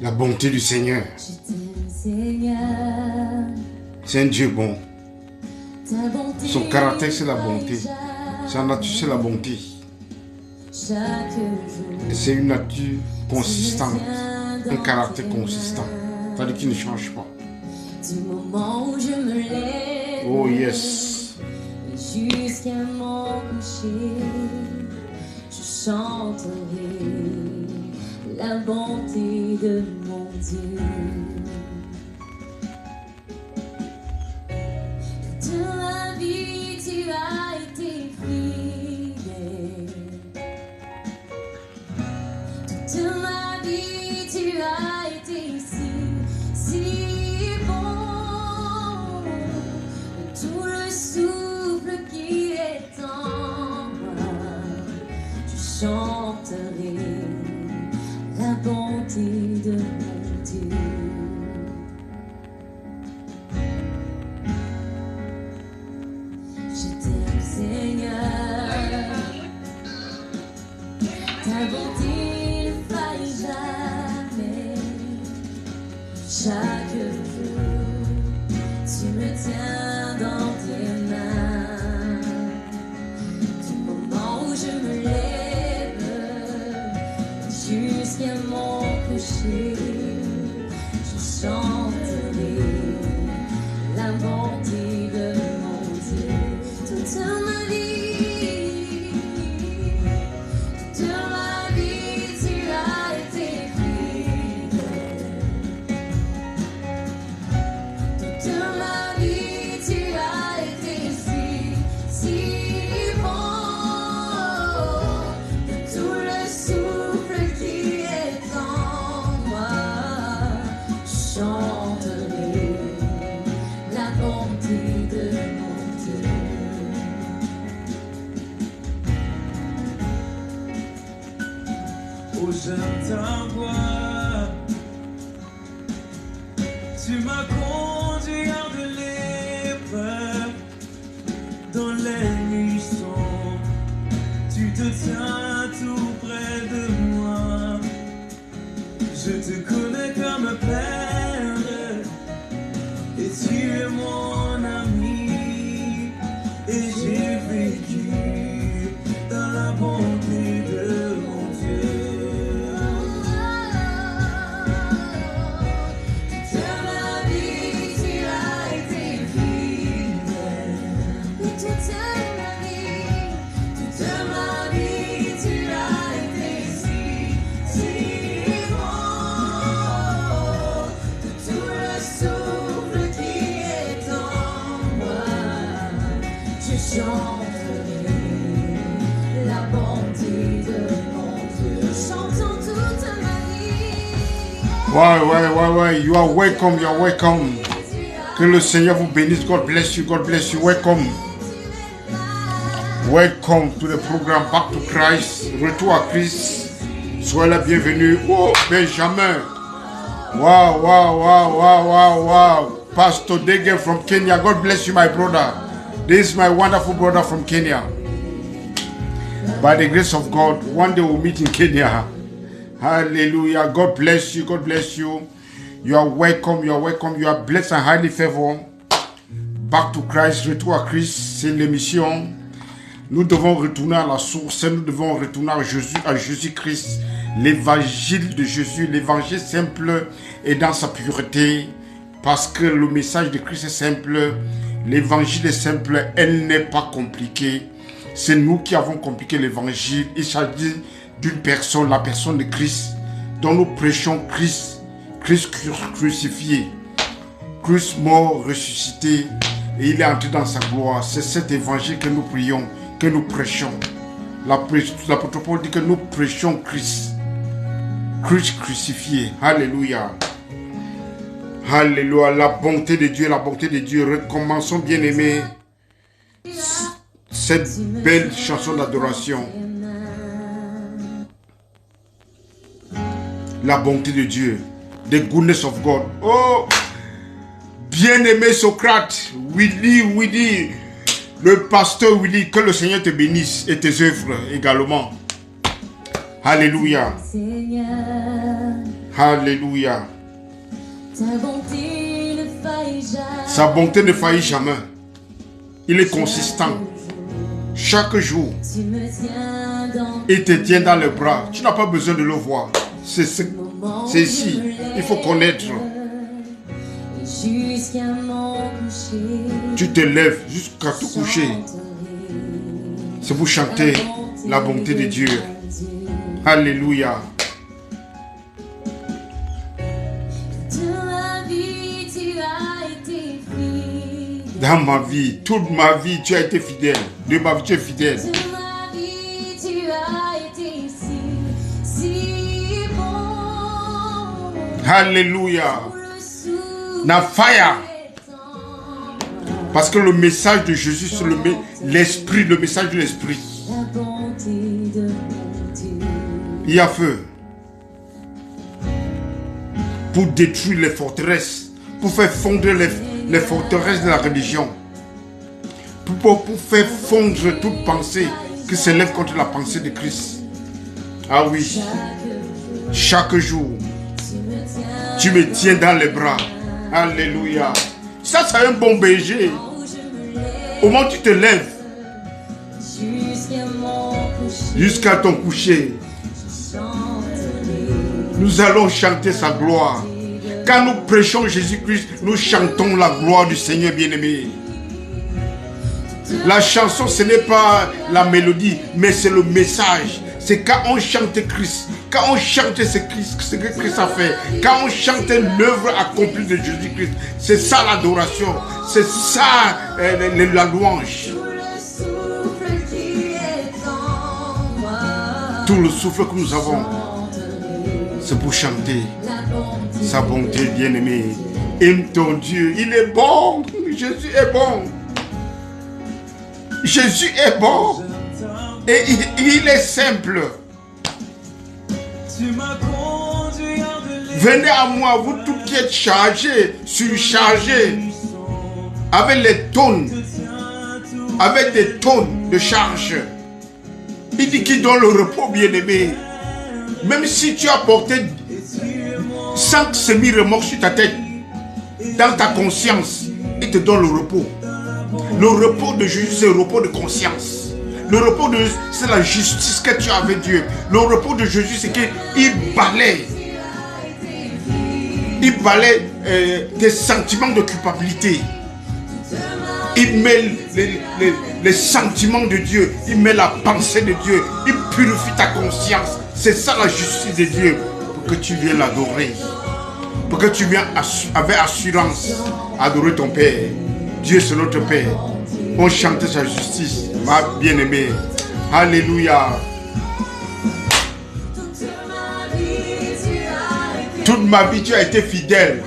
La bonté du Seigneur. C'est un Dieu bon. Son caractère, c'est la bonté. Sa nature, c'est la bonté. Et c'est une nature consistante. Un caractère consistant. C'est-à-dire qu'il ne change pas. Oh yes. Jusqu'à mon coucher, je chanterai la bonté de mon Dieu. Toute ma vie, tu as été fidèle. Toute ma vie, tu as été si bon. Tout le souffle qui est en moi, je chanterai la bonté de mon Dieu. Je t'aime, Seigneur, ta bonté ne faille jamais. Chaque jour, tu me tiens dans tes mains. Du moment où je me lève jusqu'à mon coucher, je chanterai la bonté de mon Dieu. Toute ma vie, tu as été fidèle. Toute ma vie, tu as été si bon. De tout le souffle qui est en moi, je chanterai la bonté de mon Dieu. Oh, j'aime ta voix. Tu m'as conduit hors de l'épreuve, dans les nuits sombres. Tu te tiens tout près de moi. Je te connais comme un père, et tu es mon ami. Et j'ai vécu dans la bonté de mon Dieu. Toute ma vie, tu as été fidèle. Et toute ma vie, tu as été si bon. De tout le souffle qui est en moi, je chanterai la bonté de mon Dieu. Chantons toute ma vie. Ouais. You are welcome. You are welcome. Que le Seigneur vous bénisse. God bless you. God bless you. Welcome. Welcome to the program Back to Christ. Retour à Christ. Soyez la bienvenue. Oh, Benjamin. Wow. Pastor Dege from Kenya. God bless you, my brother. This is my wonderful brother from Kenya. By the grace of God, one day we'll meet in Kenya. Hallelujah. God bless you. God bless you. You are welcome. You are welcome. You are blessed and highly favored. Back to Christ. Retour à Christ. C'est l'émission. Nous devons retourner à la source. Nous devons retourner à Jésus-Christ. L'évangile de Jésus. L'évangile simple et dans sa pureté. Parce que le message de Christ est simple. L'évangile est simple. Elle n'est pas compliquée. C'est nous qui avons compliqué l'évangile. Il s'agit d'une personne, la personne de Christ, dont nous prêchons Christ crucifié, Christ mort, ressuscité, et il est entré dans sa gloire. C'est cet évangile que nous prions, que nous prêchons. L'apôtre Paul dit que nous prêchons Christ crucifié. Alléluia. Alléluia. La bonté de Dieu, la bonté de Dieu. Recommençons, bien-aimés, cette belle chanson d'adoration. La bonté de Dieu. The goodness of God. Oh, bien-aimé Socrate, Willy, le pasteur Willy, que le Seigneur te bénisse et tes œuvres également. Alléluia. Alléluia. Ta bonté ne faillit jamais. Sa bonté ne faillit jamais. Il est consistant. Chaque jour, Tu me tiens dans il te tient dans les bras. Tu n'as pas besoin de le voir. C'est ici. Il faut connaître. jusqu'à mon coucher. Tu te lèves jusqu'à tout coucher. C'est pour chanter la bonté de Dieu. Alléluia. De ma vie, tu as été fidèle. Dans ma vie, toute ma vie, tu as été fidèle. De ma vie, tu es fidèle. De ma vie, tu as été si bon. Alléluia. Pour le souffle Na fire. des temps. Parce que le message de Jésus, c'est l'esprit, le message de l'esprit. La bonté de mon Dieu. Il y a feu. Pour détruire les forteresses. Pour faire fondre les forteresses de la religion. Pour faire fondre toute pensée qui s'élève contre la pensée de Christ. Ah oui. Chaque jour, tu me tiens dans les bras. Alléluia. Ça, c'est un bon berger. Au moment où tu te lèves, Jusqu'à mon coucher. jusqu'à ton coucher, nous allons chanter sa gloire. Quand nous prêchons Jésus-Christ, nous chantons la gloire du Seigneur bien-aimé. La chanson, ce n'est pas la mélodie, mais c'est le message. C'est quand on chante Christ, quand on chante ce que Christ a fait, quand on chante l'œuvre accomplie de Jésus-Christ. C'est ça l'adoration, c'est ça la louange. Tout le souffle que nous avons, c'est pour chanter sa bonté bien-aimée. Aime ton Dieu, il est bon. Jésus est bon. Jésus est bon. Et il est simple. Tu m'as conduit en de Venez à moi, vous tous qui êtes chargés, surchargés, avec les tonnes, avec des tonnes de charge. Il dit qu'il donne le repos, bien-aimé. Même si tu as porté 5 semi-remorques sur ta tête, dans ta conscience, il te donne le repos. Le repos de Jésus, c'est le repos de conscience. Le repos de Jésus, c'est la justice que tu as avec Dieu. Le repos de Jésus, c'est qu'il balaye. Il balaye tes sentiments de culpabilité. Il met les sentiments de Dieu. Il met la pensée de Dieu. Il purifie ta conscience. C'est ça la justice de Dieu. Pour que tu viennes l'adorer. Pour que tu viennes avec assurance adorer ton Père. Dieu, c'est notre Père. On chante sa justice, ma bien-aimée. Alléluia. Toute ma vie, tu as été fidèle.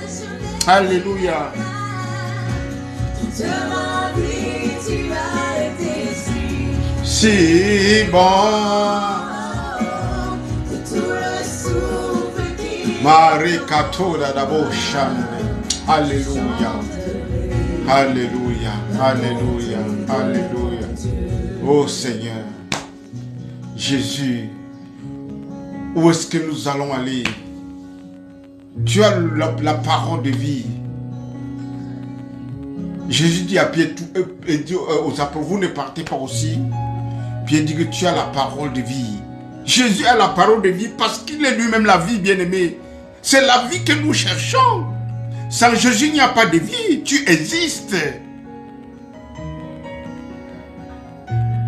Alléluia. Si bon. Marie Katola Daboshan. Alléluia. Alléluia. Alléluia. Alléluia. Oh Seigneur. Jésus. Où est-ce que nous allons aller? Tu as la parole de vie. Jésus dit à Pierre, et dit aux apôtres, vous ne partez pas aussi. Pierre dit que tu as la parole de vie. Jésus a la parole de vie parce qu'il est lui-même la vie, bien-aimé. C'est la vie que nous cherchons. Sans Jésus, il n'y a pas de vie. Tu existes.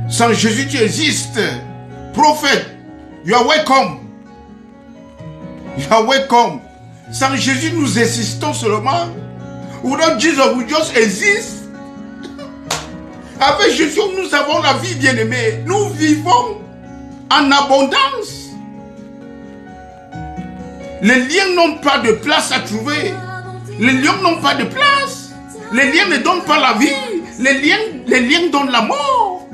Sans Jésus, tu existes. Prophète, you are welcome. You are welcome. Sans Jésus, nous existons seulement. Without Jesus, we just exist. Avec Jésus, nous avons la vie, bien-aimée. Nous vivons en abondance. Les liens n'ont pas de place à trouver. Les liens n'ont pas de place. Les liens ne donnent pas la vie. Les liens donnent la mort.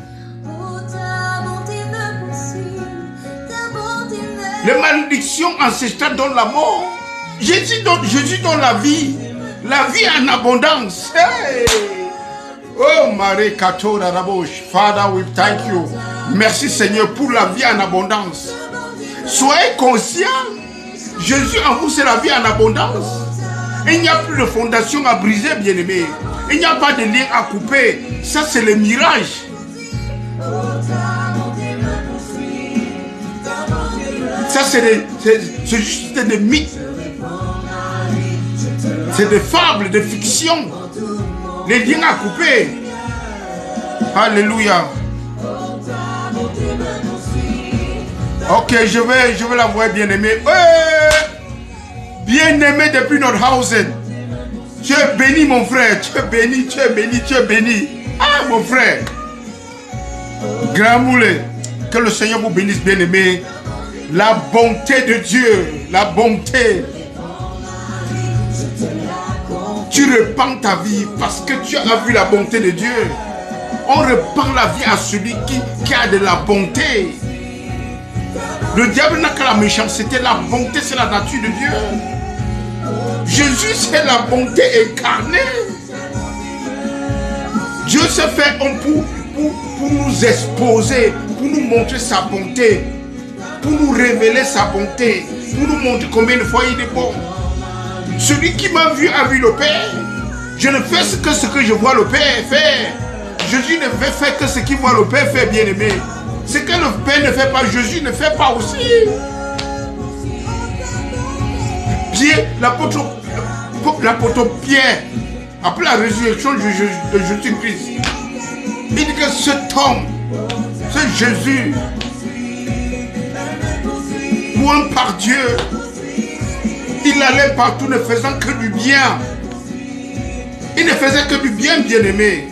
Les malédictions ancestrales donnent la mort. Jésus donne la vie. La vie en abondance. Hey! Oh, Marie Katora Rabosh. Father, we thank you. Merci Seigneur pour la vie en abondance. Soyez conscients Jésus en vous, c'est la vie en abondance. Il n'y a plus de fondation à briser, bien-aimé. Il n'y a pas de lien à couper. Ça, c'est le mirage. Ça, c'est juste des mythes. C'est des fables, des fictions. Les liens à couper. Alléluia. Ok, je vais la voir, bien-aimé. Bien-aimé depuis Nordhausen. Tu es béni, mon frère. Tu es béni, tu es béni, tu es béni. Ah, mon frère. Grand Moulé. Que le Seigneur vous bénisse, bien-aimé. La bonté de Dieu. La bonté. Tu repens ta vie parce que tu as vu la bonté de Dieu. On repent la vie à celui qui a de la bonté. Le diable n'a que la méchanceté. La bonté, c'est la nature de Dieu. Jésus, c'est la bonté incarnée. Dieu s'est fait homme pour nous exposer, pour nous montrer sa bonté, pour nous révéler sa bonté, pour nous montrer combien de fois il est bon. Celui qui m'a vu a vu le Père. Je ne fais que ce que je vois le Père faire. Jésus ne fait faire que ce qu'il voit le Père faire, bien-aimé. Ce que le Père ne fait pas, Jésus ne fait pas aussi. Pierre, l'apôtre Pierre, après la résurrection de Jésus-Christ, il dit que cet homme, c'est Jésus, loin par Dieu, il allait partout ne faisant que du bien. Il ne faisait que du bien, bien-aimé.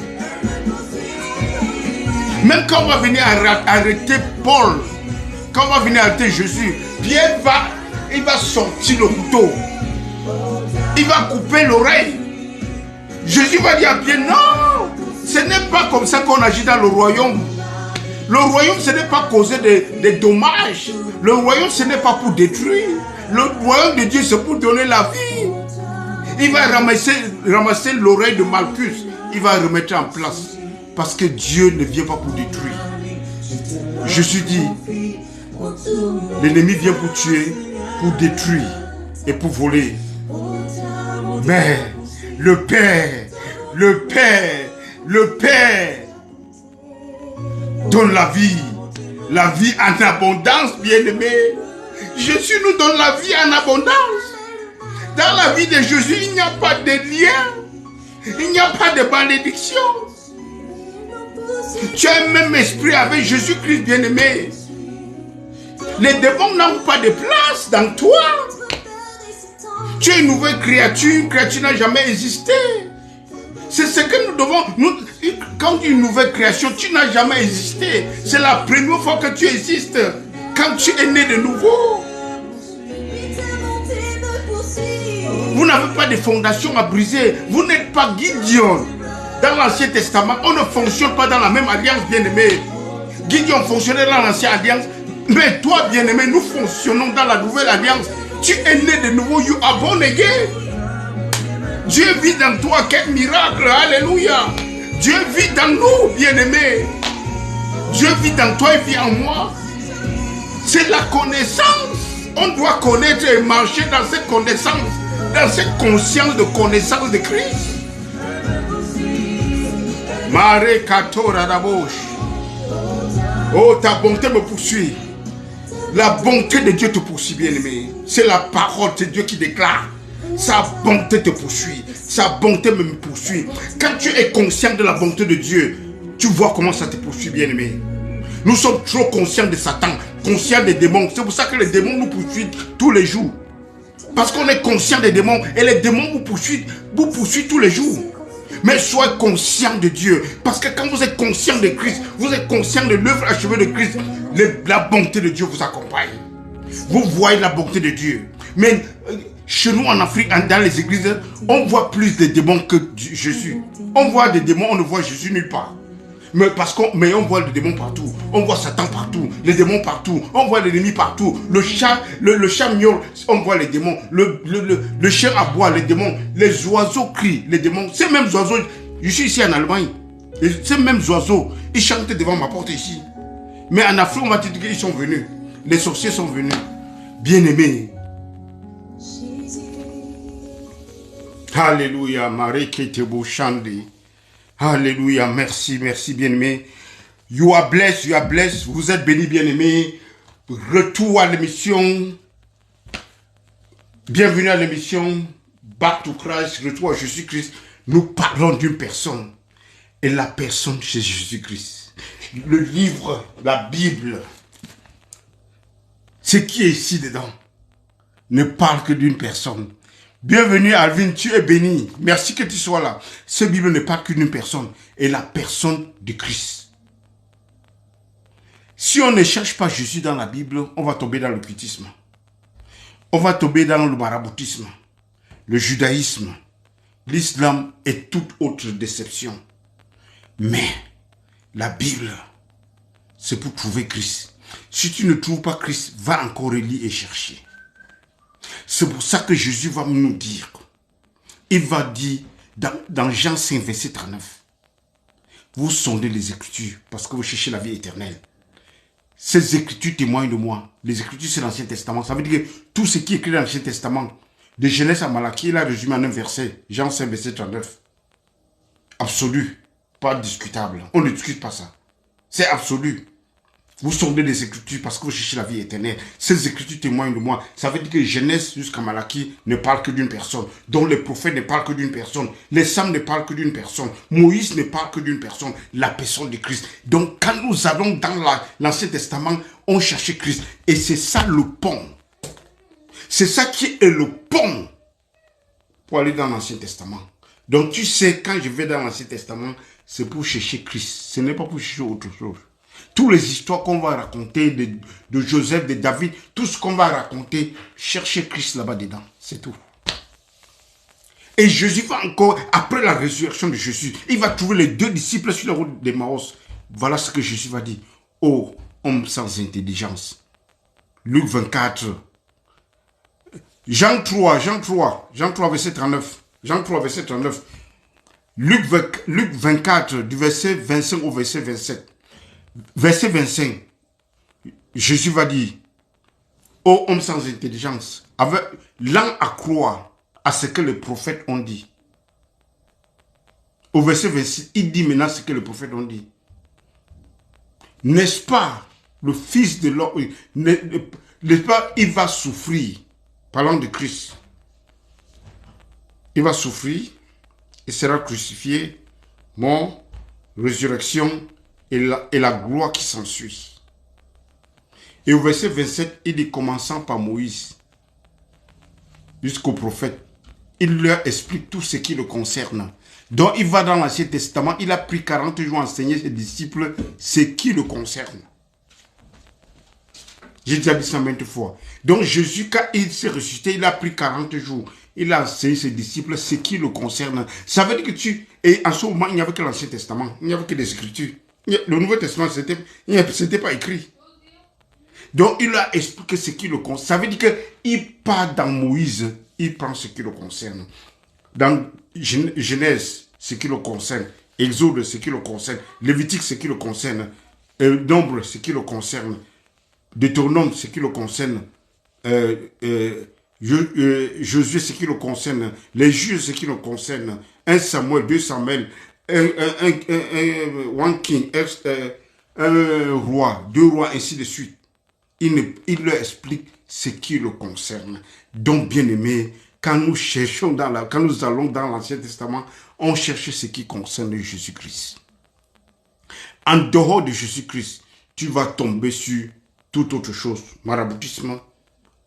Même quand on va venir arrêter Paul, quand on va venir arrêter Jésus, Pierre il va sortir le couteau. Il va couper l'oreille. Jésus va dire à Pierre, non, ce n'est pas comme ça qu'on agit dans le royaume. Le royaume, ce n'est pas causer des dommages. Le royaume, ce n'est pas pour détruire. Le royaume de Dieu, c'est pour donner la vie. Il va ramasser l'oreille de Malchus. Il va remettre en place. Parce que Dieu ne vient pas pour détruire. Jésus dit, l'ennemi vient pour tuer, pour détruire et pour voler. Mais le Père donne la vie en abondance, bien-aimé. Jésus nous donne la vie en abondance. Dans la vie de Jésus, il n'y a pas de lien, il n'y a pas de malédiction. Tu as un même esprit avec Jésus-Christ, bien-aimé. Les démons n'ont pas de place dans toi. Tu es une nouvelle créature, une créature n'a jamais existé. C'est ce que nous devons... quand tu es une nouvelle création, tu n'as jamais existé. C'est la première fois que tu existes. Quand tu es né de nouveau. Vous n'avez pas de fondation à briser. Vous n'êtes pas Gideon. Dans l'Ancien Testament, on ne fonctionne pas dans la même alliance, bien-aimé. Gideon fonctionnait dans l'Ancienne Alliance. Mais toi, bien-aimé, nous fonctionnons dans la Nouvelle Alliance. Tu es né de nouveau, you are born again. Dieu vit dans toi, quel miracle, alléluia. Dieu vit dans nous, bien-aimé. Dieu vit dans toi et vit en moi. C'est la connaissance. On doit connaître et marcher dans cette connaissance, dans cette conscience de connaissance de Christ. Mare Katora Dabosh. Oh, ta bonté me poursuit. La bonté de Dieu te poursuit, bien-aimé. C'est la parole de Dieu qui déclare. Sa bonté te poursuit. Sa bonté me poursuit. Quand tu es conscient de la bonté de Dieu, tu vois comment ça te poursuit, bien-aimé. Nous sommes trop conscients de Satan, conscients des démons. C'est pour ça que les démons nous poursuivent tous les jours. Parce qu'on est conscient des démons et les démons vous poursuivent tous les jours. Mais soyez conscient de Dieu. Parce que quand vous êtes conscient de Christ, vous êtes conscient de l'œuvre achevée de Christ, la bonté de Dieu vous accompagne. Vous voyez la bonté de Dieu. Mais chez nous en Afrique, dans les églises, on voit plus de démons que Jésus. On voit des démons, on ne voit Jésus nulle part. Mais on voit les démons partout. On voit Satan partout. Les démons partout. On voit l'ennemi partout. Le chat miaule, on voit les démons. Le chien aboie, les démons. Les oiseaux crient, les démons. Ces mêmes oiseaux, je suis ici en Allemagne. Et ces mêmes oiseaux, ils chantent devant ma porte ici. Mais en Afrique, on va te dire qu'ils sont venus. Les sorciers sont venus. Bien-aimés, Alléluia, Marie Ketebo Shandi. Alléluia, merci, merci bien-aimé. You are blessed, vous êtes bénis bien-aimé. Retour à l'émission. Bienvenue à l'émission Back to Christ, retour à Jésus-Christ. Nous parlons d'une personne. Et la personne, c'est Jésus-Christ. Le livre, la Bible, ce qui est ici dedans, ne parle que d'une personne. Bienvenue Alvin, tu es béni. Merci que tu sois là. Ce Bible ne parle que d'une personne. Et la personne de Christ. Si on ne cherche pas Jésus dans la Bible, on va tomber dans l'occultisme. On va tomber dans le maraboutisme, le judaïsme, l'islam et toute autre déception. Mais la Bible, c'est pour trouver Christ. Si tu ne trouves pas Christ, va encore relire et chercher. C'est pour ça que Jésus va nous dire. Il va dire dans Jean 5, verset 39. Vous sondez les Écritures parce que vous cherchez la vie éternelle. Ces Écritures témoignent de moi. Les Écritures, c'est l'Ancien Testament. Ça veut dire que tout ce qui est écrit dans l'Ancien Testament, de Genèse à Malachie, il a résumé en un verset. Jean 5, verset 39. Absolu. Pas discutable. On ne discute pas ça. C'est absolu. Vous sondez les Écritures parce que vous cherchez la vie éternelle. Ces Écritures témoignent de moi. Ça veut dire que Genèse jusqu'à Malachie ne parle que d'une personne. Donc les prophètes ne parlent que d'une personne. Les psaumes ne parlent que d'une personne. Moïse ne parle que d'une personne. La personne de Christ. Donc quand nous allons dans l'Ancien Testament, on cherchait Christ. Et c'est ça le pont. C'est ça qui est le pont pour aller dans l'Ancien Testament. Donc tu sais, quand je vais dans l'Ancien Testament, c'est pour chercher Christ. Ce n'est pas pour chercher autre chose. Toutes les histoires qu'on va raconter de Joseph, de David, tout ce qu'on va raconter, cherchez Christ là-bas dedans. C'est tout. Et Jésus va encore, après la résurrection de Jésus, il va trouver les deux disciples sur la route d'Emmaüs. Voilà ce que Jésus va dire. Oh, homme sans intelligence. Luc 24. Jean 3, verset 39. Jean 3, verset 39. Luc 24, du verset 25 au verset 27. Verset 25, Jésus va dire, ô homme sans intelligence, avec l'an à croire à ce que les prophètes ont dit. Au verset 26, il dit maintenant ce que les prophètes ont dit. N'est-ce pas le Fils de l'homme, n'est-ce pas, il va souffrir, parlant de Christ. Il va souffrir, il sera crucifié, mort, résurrection, et la gloire qui s'ensuit. Et au verset 27, il dit, commençant par Moïse jusqu'au prophète, il leur explique tout ce qui le concerne. Donc il va dans l'Ancien Testament, il a pris 40 jours à enseigner ses disciples ce qui le concerne. J'ai déjà dit ça maintes fois. Donc Jésus, quand il s'est ressuscité, il a pris 40 jours. Il a enseigné ses disciples ce qui le concerne. Ça veut dire que et en ce moment, il n'y avait que l'Ancien Testament, il n'y avait que les Écritures. Le Nouveau Testament, c'était pas écrit. Donc, il a expliqué ce qui le concerne. Ça veut dire qu'il part dans Moïse, il prend ce qui le concerne. Dans Genèse, ce qui le concerne. Exode, ce qui le concerne. Lévitique, ce qui le concerne. Nombre, ce qui le concerne. Deutéronome, ce qui le concerne. Josué, ce qui le concerne. Les juges, ce qui le concerne. 1 Samuel, 2 Samuel. One king, un roi, deux rois, ainsi de suite. Il leur explique ce qui le concerne. Donc, bien aimé, quand nous cherchons quand nous allons dans l'Ancien Testament, on cherche ce qui concerne Jésus-Christ. En dehors de Jésus-Christ, tu vas tomber sur toute autre chose. Maraboutisme,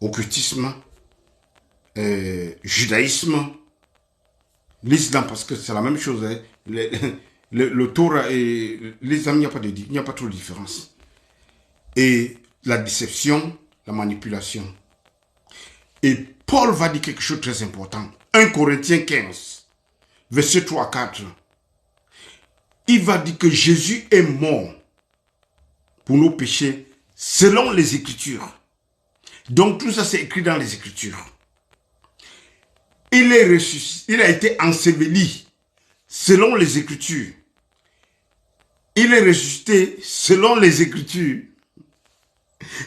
occultisme, judaïsme, l'islam, parce que c'est la même chose. Hein. Le Torah et l'islam, il n'y a pas trop de différence. Et la déception, la manipulation. Et Paul va dire quelque chose de très important. 1 Corinthiens 15, verset 3 à 4. Il va dire que Jésus est mort pour nos péchés selon les Écritures. Donc tout ça c'est écrit dans les Écritures. Il est ressuscité, il a été enseveli selon les Écritures. Il est ressuscité selon les Écritures.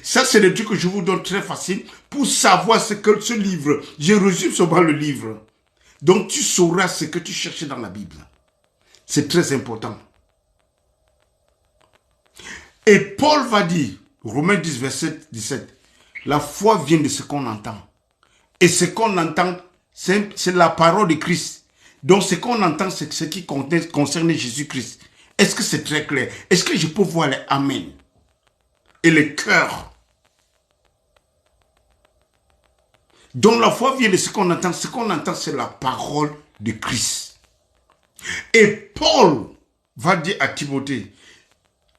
Ça, c'est le truc que je vous donne très facile pour savoir ce que ce livre. Je résume seulement le livre. Donc tu sauras ce que tu cherches dans la Bible. C'est très important. Et Paul va dire, Romains 10, verset 17, la foi vient de ce qu'on entend. Et ce qu'on entend, c'est la parole de Christ. Donc ce qu'on entend, c'est ce qui concerne Jésus-Christ. Est-ce que c'est très clair? Est-ce que je peux voir les amen et les cœurs? Donc la foi vient de ce qu'on entend. Ce qu'on entend, c'est la parole de Christ. Et Paul va dire à Timothée,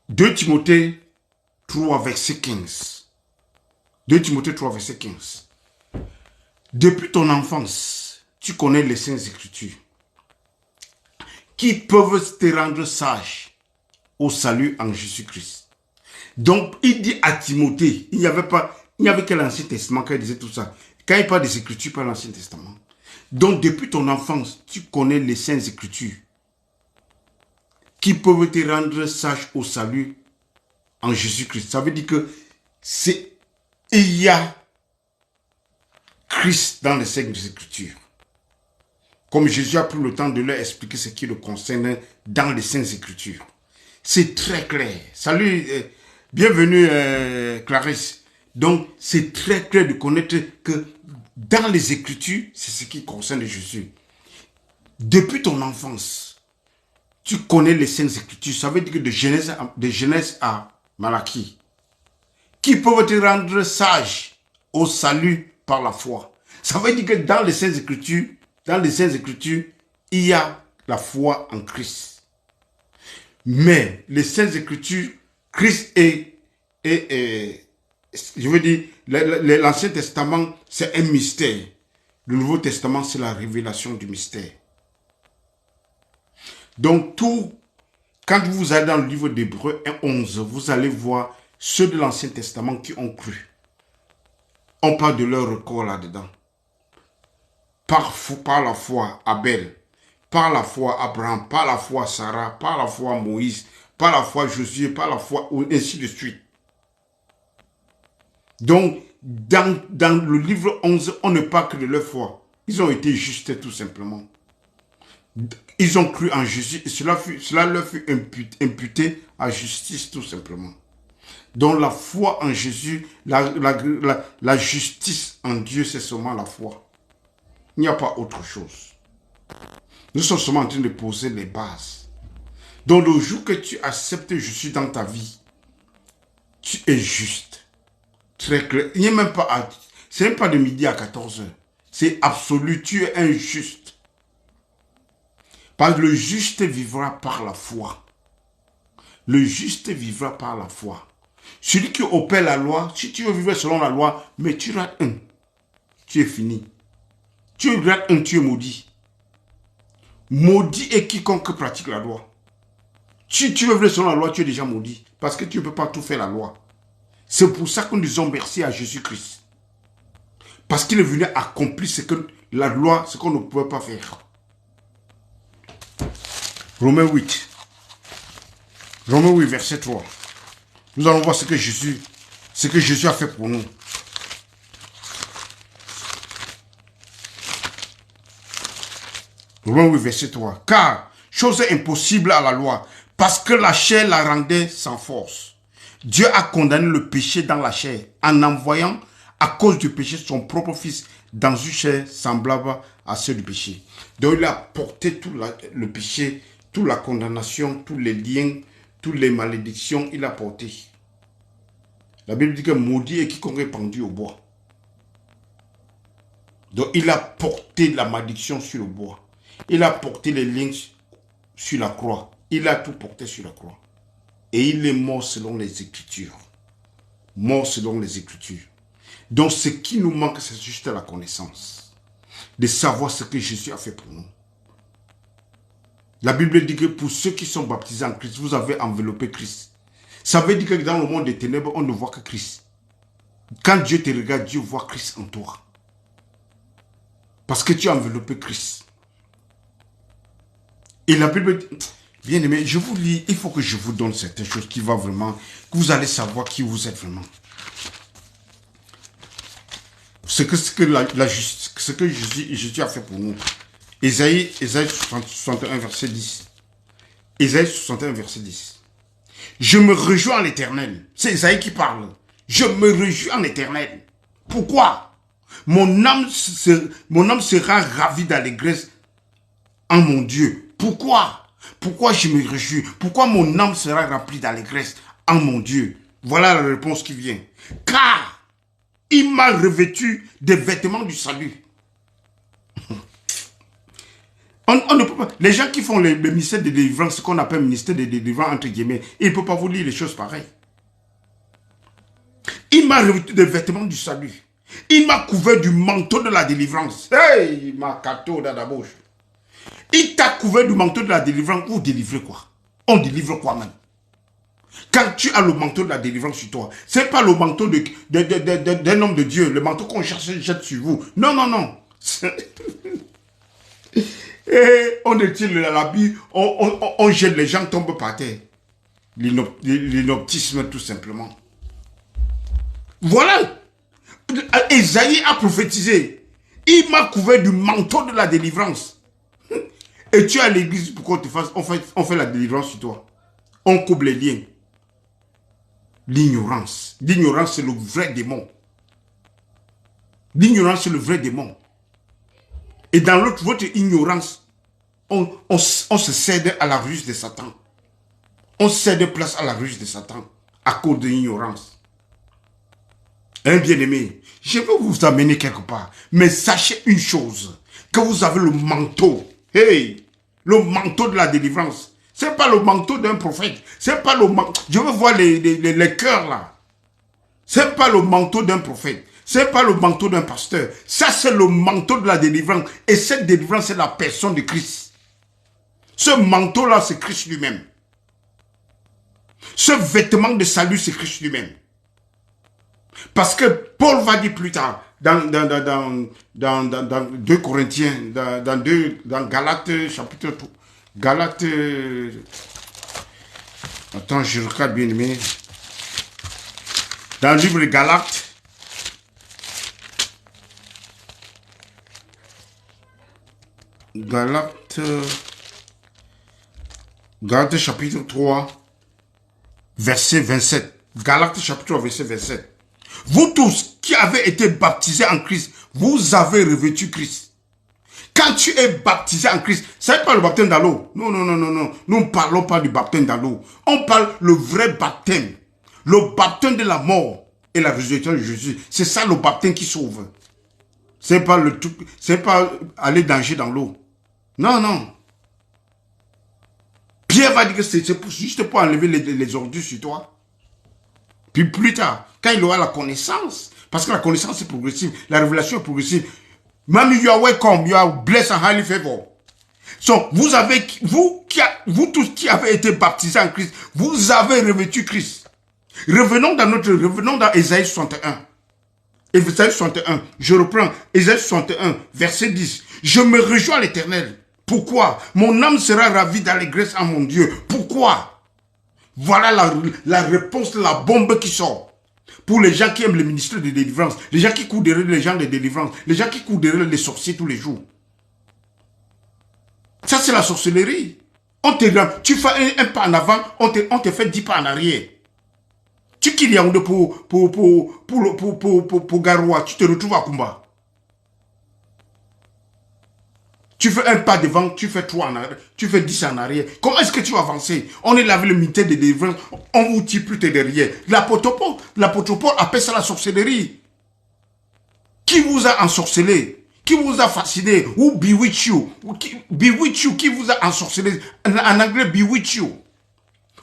2 Timothée 3, verset 15. 2 Timothée 3, verset 15. Depuis ton enfance, tu connais les Saintes Écritures qui peuvent te rendre sage au salut en Jésus-Christ. Donc, il dit à Timothée, il n'y avait que l'Ancien Testament qui disait tout ça. Quand il parle des Écritures, par l'Ancien Testament. Donc, depuis ton enfance, tu connais les Saintes Écritures qui peuvent te rendre sage au salut en Jésus-Christ. Ça veut dire que il y a Christ dans les Saintes Écritures. Comme Jésus a pris le temps de leur expliquer ce qui le concerne dans les Saintes Écritures. C'est très clair. Salut, bienvenue Clarisse. Donc, c'est très clair de connaître que dans les Écritures, c'est ce qui concerne Jésus. Depuis ton enfance, tu connais les Saintes Écritures. Ça veut dire que de Genèse à Malachie, qui peuvent te rendre sage au salut par la foi. Ça veut dire que dans les Saintes Écritures, il y a la foi en Christ. Mais les Saintes Écritures, Christ je veux dire, l'Ancien Testament, c'est un mystère. Le Nouveau Testament, c'est la révélation du mystère. Donc, quand vous allez dans le livre d'Hébreux 11, vous allez voir ceux de l'Ancien Testament qui ont cru. On parle de leur record là-dedans. Par la foi, Abel, par la foi, Abraham, par la foi, Sarah, par la foi, Moïse, par la foi, Josué, par la foi, ainsi de suite. Donc, dans le livre 11, on ne parle que de leur foi. Ils ont été justes tout simplement. Ils ont cru en Jésus et cela leur fut imputé à justice tout simplement. Donc la foi en Jésus, la justice en Dieu, c'est seulement la foi. Il n'y a pas autre chose. Nous sommes seulement en train de poser les bases. Donc le jour que tu acceptes Jésus dans ta vie, tu es juste. Très clair. Il n'y a même pas, c'est même pas de midi à 14h. C'est absolu, tu es injuste. Parce que le juste vivra par la foi. Le juste vivra par la foi. Celui qui opère la loi, si tu veux vivre selon la loi, mais tu rates un, tu es fini. Tu rates un, tu es maudit. Maudit est quiconque pratique la loi. Si tu veux vivre selon la loi, tu es déjà maudit. Parce que tu ne peux pas tout faire la loi. C'est pour ça que nous disons merci à Jésus-Christ. Parce qu'il est venu accomplir ce que la loi, ce qu'on ne pouvait pas faire. Romains 8. Romains 8, verset 3. Nous allons voir ce que Jésus a fait pour nous. Romains 8, verset 3. Car, chose impossible à la loi, parce que la chair la rendait sans force. Dieu a condamné le péché dans la chair, en envoyant, à cause du péché, son propre fils dans une chair semblable à celle du péché. Donc il a porté tout le péché, toute la condamnation, tous les liens, toutes les malédictions, il a porté. La Bible dit que maudit est quiconque est pendu au bois. Donc il a porté la malédiction sur le bois. Il a porté les liens sur la croix. Il a tout porté sur la croix. Et il est mort selon les Écritures. Mort selon les Écritures. Donc ce qui nous manque, c'est juste la connaissance. De savoir ce que Jésus a fait pour nous. La Bible dit que pour ceux qui sont baptisés en Christ, vous avez enveloppé Christ. Ça veut dire que dans le monde des ténèbres, on ne voit que Christ. Quand Dieu te regarde, Dieu voit Christ en toi. Parce que tu as enveloppé Christ. Et la Bible dit, bien aimé, je vous lis, il faut que je vous donne certaines choses qui vont vraiment, que vous allez savoir qui vous êtes vraiment. Ce que Jésus a fait pour nous. Ésaïe 61, verset 10. Ésaïe 61, verset 10. Je me réjouis en l'Éternel. C'est Ésaïe qui parle. Je me réjouis en l'Éternel. Pourquoi? Mon âme sera ravie d'allégresse en mon Dieu. Pourquoi? Pourquoi je me réjouis? Pourquoi mon âme sera remplie d'allégresse en mon Dieu? Voilà la réponse qui vient. Car il m'a revêtu des vêtements du salut. On ne peut pas, les gens qui font le ministère de délivrance, ce qu'on appelle ministère de délivrance entre guillemets, ils ne peuvent pas vous lire les choses pareilles. Il m'a revêtu des vêtements du salut. Il m'a couvert du manteau de la délivrance. Hey, ma cato dans la bouche. Il t'a couvert du manteau de la délivrance. Vous délivrez quoi? On délivre quoi même? Quand tu as le manteau de la délivrance sur toi, ce n'est pas le manteau d'un homme de Dieu, le manteau qu'on jette sur vous. Non, non, non. Et on étire l'habit, on jette, les gens tombent par terre. L'inoptisme tout simplement. Voilà. Ésaïe a prophétisé. Il m'a couvert du manteau de la délivrance. Et tu es à l'église pour qu'on te fasse, on fait la délivrance sur toi. On coupe les liens. L'ignorance. L'ignorance, c'est le vrai démon. L'ignorance, c'est le vrai démon. Et dans votre ignorance, on se cède à la ruse de Satan. On cède place à la ruse de Satan à cause de l'ignorance. Un bien-aimé, je veux vous amener quelque part. Mais sachez une chose, que vous avez le manteau. Hey, le manteau de la délivrance. Ce n'est pas le manteau d'un prophète. C'est pas le manteau. Je veux voir les cœurs là. Ce n'est pas le manteau d'un prophète. Ce n'est pas le manteau d'un pasteur. Ça, c'est le manteau de la délivrance. Et cette délivrance, c'est la personne de Christ. Ce manteau-là, c'est Christ lui-même. Ce vêtement de salut, c'est Christ lui-même. Parce que Paul va dire plus tard, dans 2 Corinthiens, dans Galates, chapitre 3, Galates, attends, je regarde bien aimé, dans le livre de Galates, Galates chapitre 3, verset 27. Galates chapitre 3, verset 27. Vous tous qui avez été baptisés en Christ, vous avez revêtu Christ. Quand tu es baptisé en Christ, ce n'est pas le baptême dans l'eau. Non, non, non, non, non. Nous ne parlons pas du baptême dans l'eau. On parle le vrai baptême. Le baptême de la mort et la résurrection de Jésus. C'est ça le baptême qui sauve. C'est pas le truc, c'est pas aller nager dans l'eau. Non, non. Pierre va dire que c'est juste pour enlever les ordures sur toi. Puis plus tard, quand il aura la connaissance, parce que la connaissance est progressive, la révélation est progressive. Mommy, you are welcome, you are blessed and highly favored. So, vous tous qui avez été baptisés en Christ, vous avez revêtu Christ. Revenons dans Ésaïe 61. Ésaïe 61, je reprends, Ésaïe 61, verset 10. Je me réjouis à l'Éternel. Pourquoi? Mon âme sera ravie d'allégresse en mon Dieu. Pourquoi? Voilà la réponse de la bombe qui sort. Pour les gens qui aiment le ministère de délivrance, les gens qui courent derrière les gens de délivrance, les gens qui courent derrière les sorciers tous les jours. Ça, c'est la sorcellerie. Tu fais un pas en avant, on te fait 10 pas en arrière. Tu quittes Yaoundé pour Garoua, tu te retrouves à Kumba. Tu fais un pas devant, tu fais 3 en arrière, tu fais 10 en arrière. Comment est-ce que tu vas avancer? On est là avec le ministère de délivrance, on vous tire plus derrière. L'apôtre Paul appelle ça la sorcellerie. Qui vous a ensorcelé? Qui vous a fasciné? Ou bewitch you? Qui vous a ensorcelé? En anglais, bewitch you.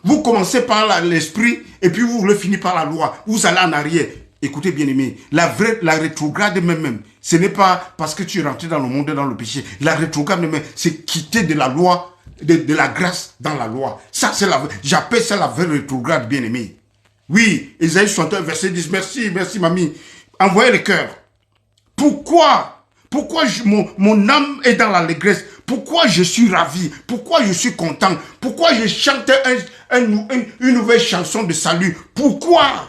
Vous commencez par l'esprit et puis vous voulez finir par la loi. Vous allez en arrière. Écoutez bien aimé, la rétrograde même, ce n'est pas parce que tu es rentré dans le monde, dans le péché. La rétrograde même, c'est quitter de la loi, de la grâce dans la loi. Ça, c'est j'appelle ça la vraie rétrograde, bien aimé. Oui, Ésaïe 61, verset 10. Merci mamie. Envoyez le cœur. Pourquoi mon âme est dans l'allégresse? Pourquoi je suis ravi? Pourquoi je suis content? Pourquoi je chante une nouvelle chanson de salut? Pourquoi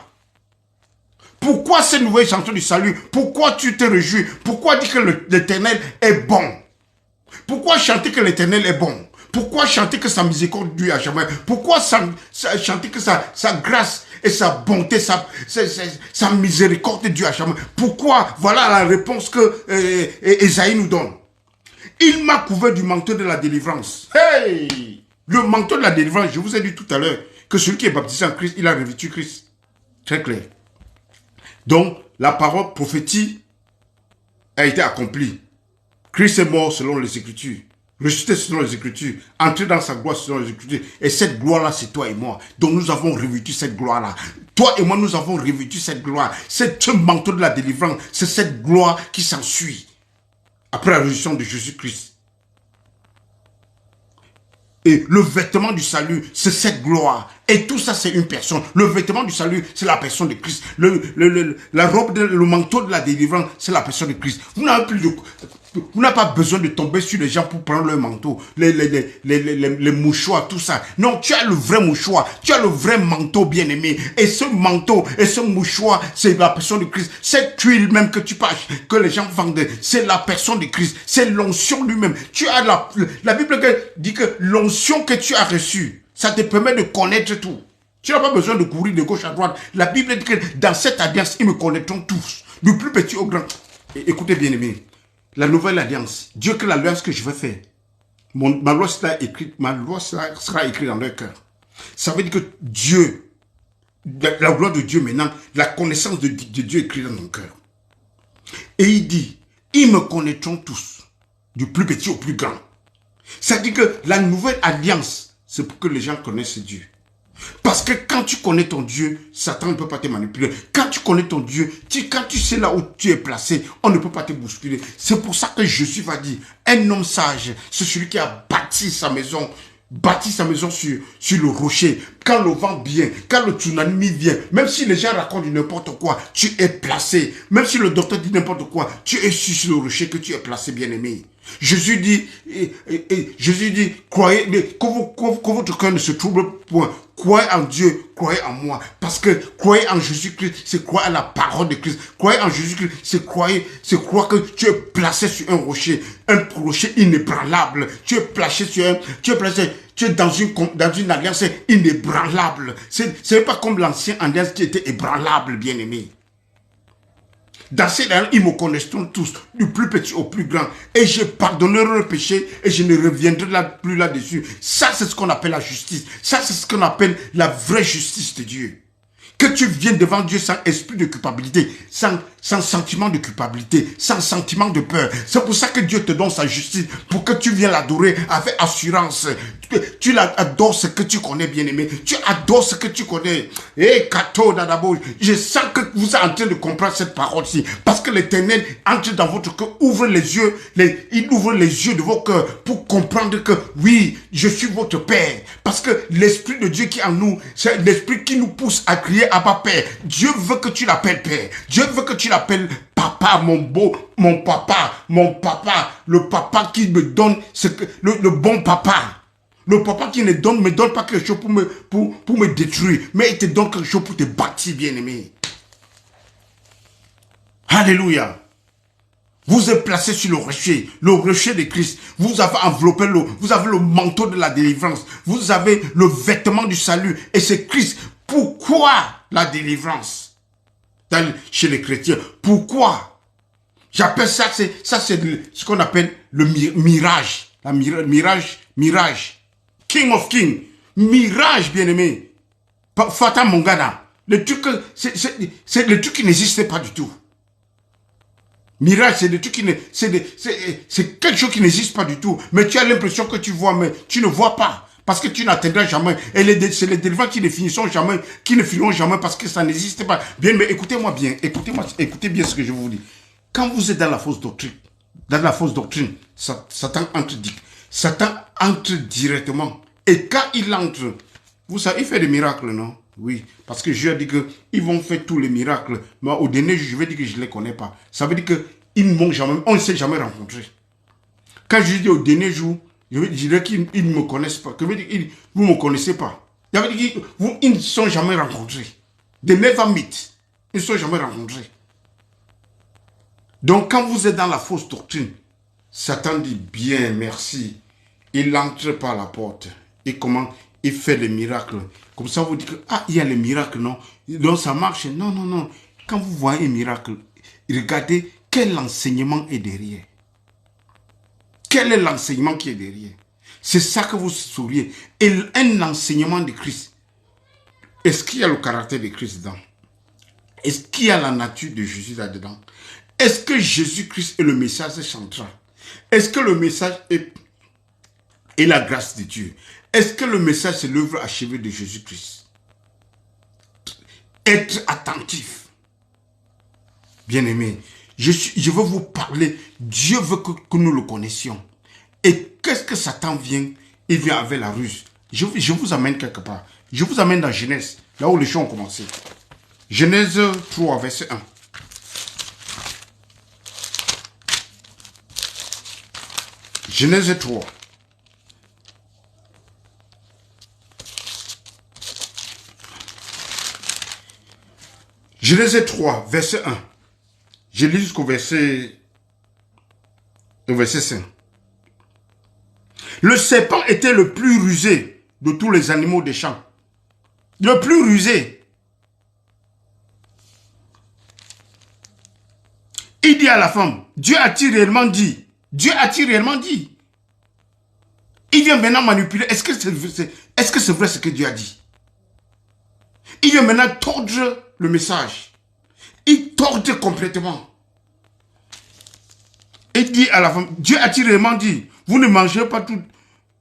cette nouvelle chanson du salut? Pourquoi tu te réjouis? Pourquoi dire que l'Éternel est bon? Pourquoi chanter que l'Éternel est bon? Pourquoi chanter que sa miséricorde dure à jamais? Pourquoi chanter que sa grâce et sa bonté, sa miséricorde dure à jamais? Pourquoi? Voilà la réponse que Ésaïe nous donne. Il m'a couvert du manteau de la délivrance. Hey! Le manteau de la délivrance, je vous ai dit tout à l'heure que celui qui est baptisé en Christ, il a revêtu Christ. Très clair. Donc, la parole prophétique a été accomplie. Christ est mort selon les Écritures, ressuscité selon les Écritures, entré dans sa gloire selon les Écritures. Et cette gloire-là, c'est toi et moi. Donc nous avons revêtu cette gloire-là. Toi et moi, nous avons revêtu cette gloire. C'est ce manteau de la délivrance. C'est cette gloire qui s'ensuit après la résurrection de Jésus-Christ. Et le vêtement du salut, c'est cette gloire. Et tout ça, c'est une personne. Le vêtement du salut, c'est la personne de Christ. La robe, le manteau de la délivrance, c'est la personne de Christ. Vous n'avez pas besoin de tomber sur les gens pour prendre leur manteau, les mouchoirs, tout ça. Non, tu as le vrai mouchoir, tu as le vrai manteau bien-aimé. Et ce manteau et ce mouchoir, c'est la personne de Christ. Cette huile même que tu passes, que les gens vendent, c'est la personne de Christ. C'est l'onction lui-même. Tu as la Bible dit que l'onction que tu as reçue, ça te permet de connaître tout. Tu n'as pas besoin de courir de gauche à droite. La Bible dit que dans cette alliance, ils me connaîtront tous. Du plus petit au grand. Écoutez bien aimé. La nouvelle alliance. Dieu que l'alliance que je vais faire. Ma loi sera écrite dans leur cœur. Ça veut dire que Dieu, la gloire de Dieu maintenant, la connaissance de Dieu est écrite dans mon cœur. Et il dit, ils me connaîtront tous. Du plus petit au plus grand. Ça veut dire que la nouvelle alliance, c'est pour que les gens connaissent Dieu. Parce que quand tu connais ton Dieu, Satan ne peut pas te manipuler. Quand tu connais ton Dieu, quand tu sais là où tu es placé, on ne peut pas te bousculer. C'est pour ça que Jésus va dire, un homme sage, c'est celui qui a bâti sa maison sur le rocher. Quand le vent vient, quand le tsunami vient, même si les gens racontent n'importe quoi, tu es placé. Même si le docteur dit n'importe quoi, tu es sur le rocher que tu es placé, bien-aimé. Jésus dit, croyez, que votre cœur ne se trouble point. Croyez en Dieu, croyez en moi. Parce que croyez en Jésus-Christ, c'est croire à la parole de Christ. Croyez en Jésus-Christ, c'est croire que tu es placé sur un rocher inébranlable. Tu es dans une alliance inébranlable. C'est pas comme l'ancien alliance qui était ébranlable, bien-aimé. Dans ces derniers, ils me connaîtront tous, du plus petit au plus grand. Et je pardonnerai le péché et je ne reviendrai plus là-dessus. Ça, c'est ce qu'on appelle la justice. Ça, c'est ce qu'on appelle la vraie justice de Dieu. Que tu viennes devant Dieu sans esprit de culpabilité, sans sentiment de culpabilité, sans sentiment de peur. C'est pour ça que Dieu te donne sa justice, pour que tu viennes l'adorer avec assurance. Tu adores ce que tu connais, bien-aimé. Tu adores ce que tu connais. Et Kato Dadabo, je sens que vous êtes en train de comprendre cette parole-ci. Parce que l'Éternel entre dans votre cœur, ouvre les yeux, il ouvre les yeux de vos cœurs pour comprendre que oui, je suis votre Père. Parce que l'Esprit de Dieu qui est en nous, c'est l'Esprit qui nous pousse à crier Abba Père. Dieu veut que tu l'appelles Père. Dieu veut que tu l'appelles Papa, mon papa, le papa qui me donne le bon papa. Le papa qui me donne pas quelque chose pour me détruire, mais il te donne quelque chose pour te bâtir, bien-aimé. Alléluia. Vous êtes placé sur le rocher de Christ. Vous avez enveloppé vous avez le manteau de la délivrance. Vous avez le vêtement du salut. Et c'est Christ. Pourquoi la délivrance chez les chrétiens? Pourquoi? J'appelle ça, c'est ce qu'on appelle le mirage. Mirage. King of King. Mirage, bien-aimé. Fata Mongana. C'est le truc qui n'existait pas du tout. Mirage, c'est quelque chose qui n'existe pas du tout. Mais tu as l'impression que tu vois, mais tu ne vois pas. Parce que tu n'atteindras jamais. Et c'est les délivrances qui ne finiront jamais parce que ça n'existe pas. Bien, mais écoutez-moi bien. Écoutez bien ce que je vous dis. Quand vous êtes dans la fausse doctrine, Satan entre directement. Et quand il entre, vous savez, il fait des miracles, non? Oui, parce que Dieu a dit qu'ils vont faire tous les miracles. Mais au dernier jour, je vais dire que je ne les connais pas. Ça veut dire on ne s'est jamais rencontrés. Quand je dis au dernier jour, je dirais qu'ils ne me connaissent pas. Que veut dire vous ne me connaissez pas. Ça veut dire qu'ils ne se sont jamais rencontrés. They never meet. Ils ne se sont jamais rencontrés. Donc quand vous êtes dans la fausse doctrine, Satan dit bien, merci. Il entre par la porte. Et comment il fait des miracles. Comme ça, vous dites que, ah, il y a les miracles, non? Donc ça marche. Non, non, non. Quand vous voyez un miracle, regardez quel enseignement est derrière. Quel est l'enseignement qui est derrière? C'est ça que vous souriez. Et un enseignement de Christ. Est-ce qu'il y a le caractère de Christ dedans? Est-ce qu'il y a la nature de Jésus là-dedans? Est-ce que Jésus-Christ est le message central? Est-ce que le message est la grâce de Dieu? Est-ce que le message c'est l'œuvre achevée de Jésus-Christ? Être attentif. Bien-aimé, je veux vous parler. Dieu veut que nous le connaissions. Et qu'est-ce que Satan vient? Il vient avec la ruse. Je vous amène quelque part. Je vous amène dans Genèse, là où les choses ont commencé. Genèse 3, verset 1. Genèse 3. Genèse 3, verset 1. Je lis jusqu'au verset 5. Le serpent était le plus rusé de tous les animaux des champs. Le plus rusé. Il dit à la femme, Dieu a-t-il réellement dit? Dieu a-t-il réellement dit? Il vient maintenant manipuler. Est-ce que c'est vrai ce que Dieu a dit? Il vient maintenant tordre le message. Il tord complètement. Il dit à la femme, Dieu a-t-il réellement dit, vous ne mangez pas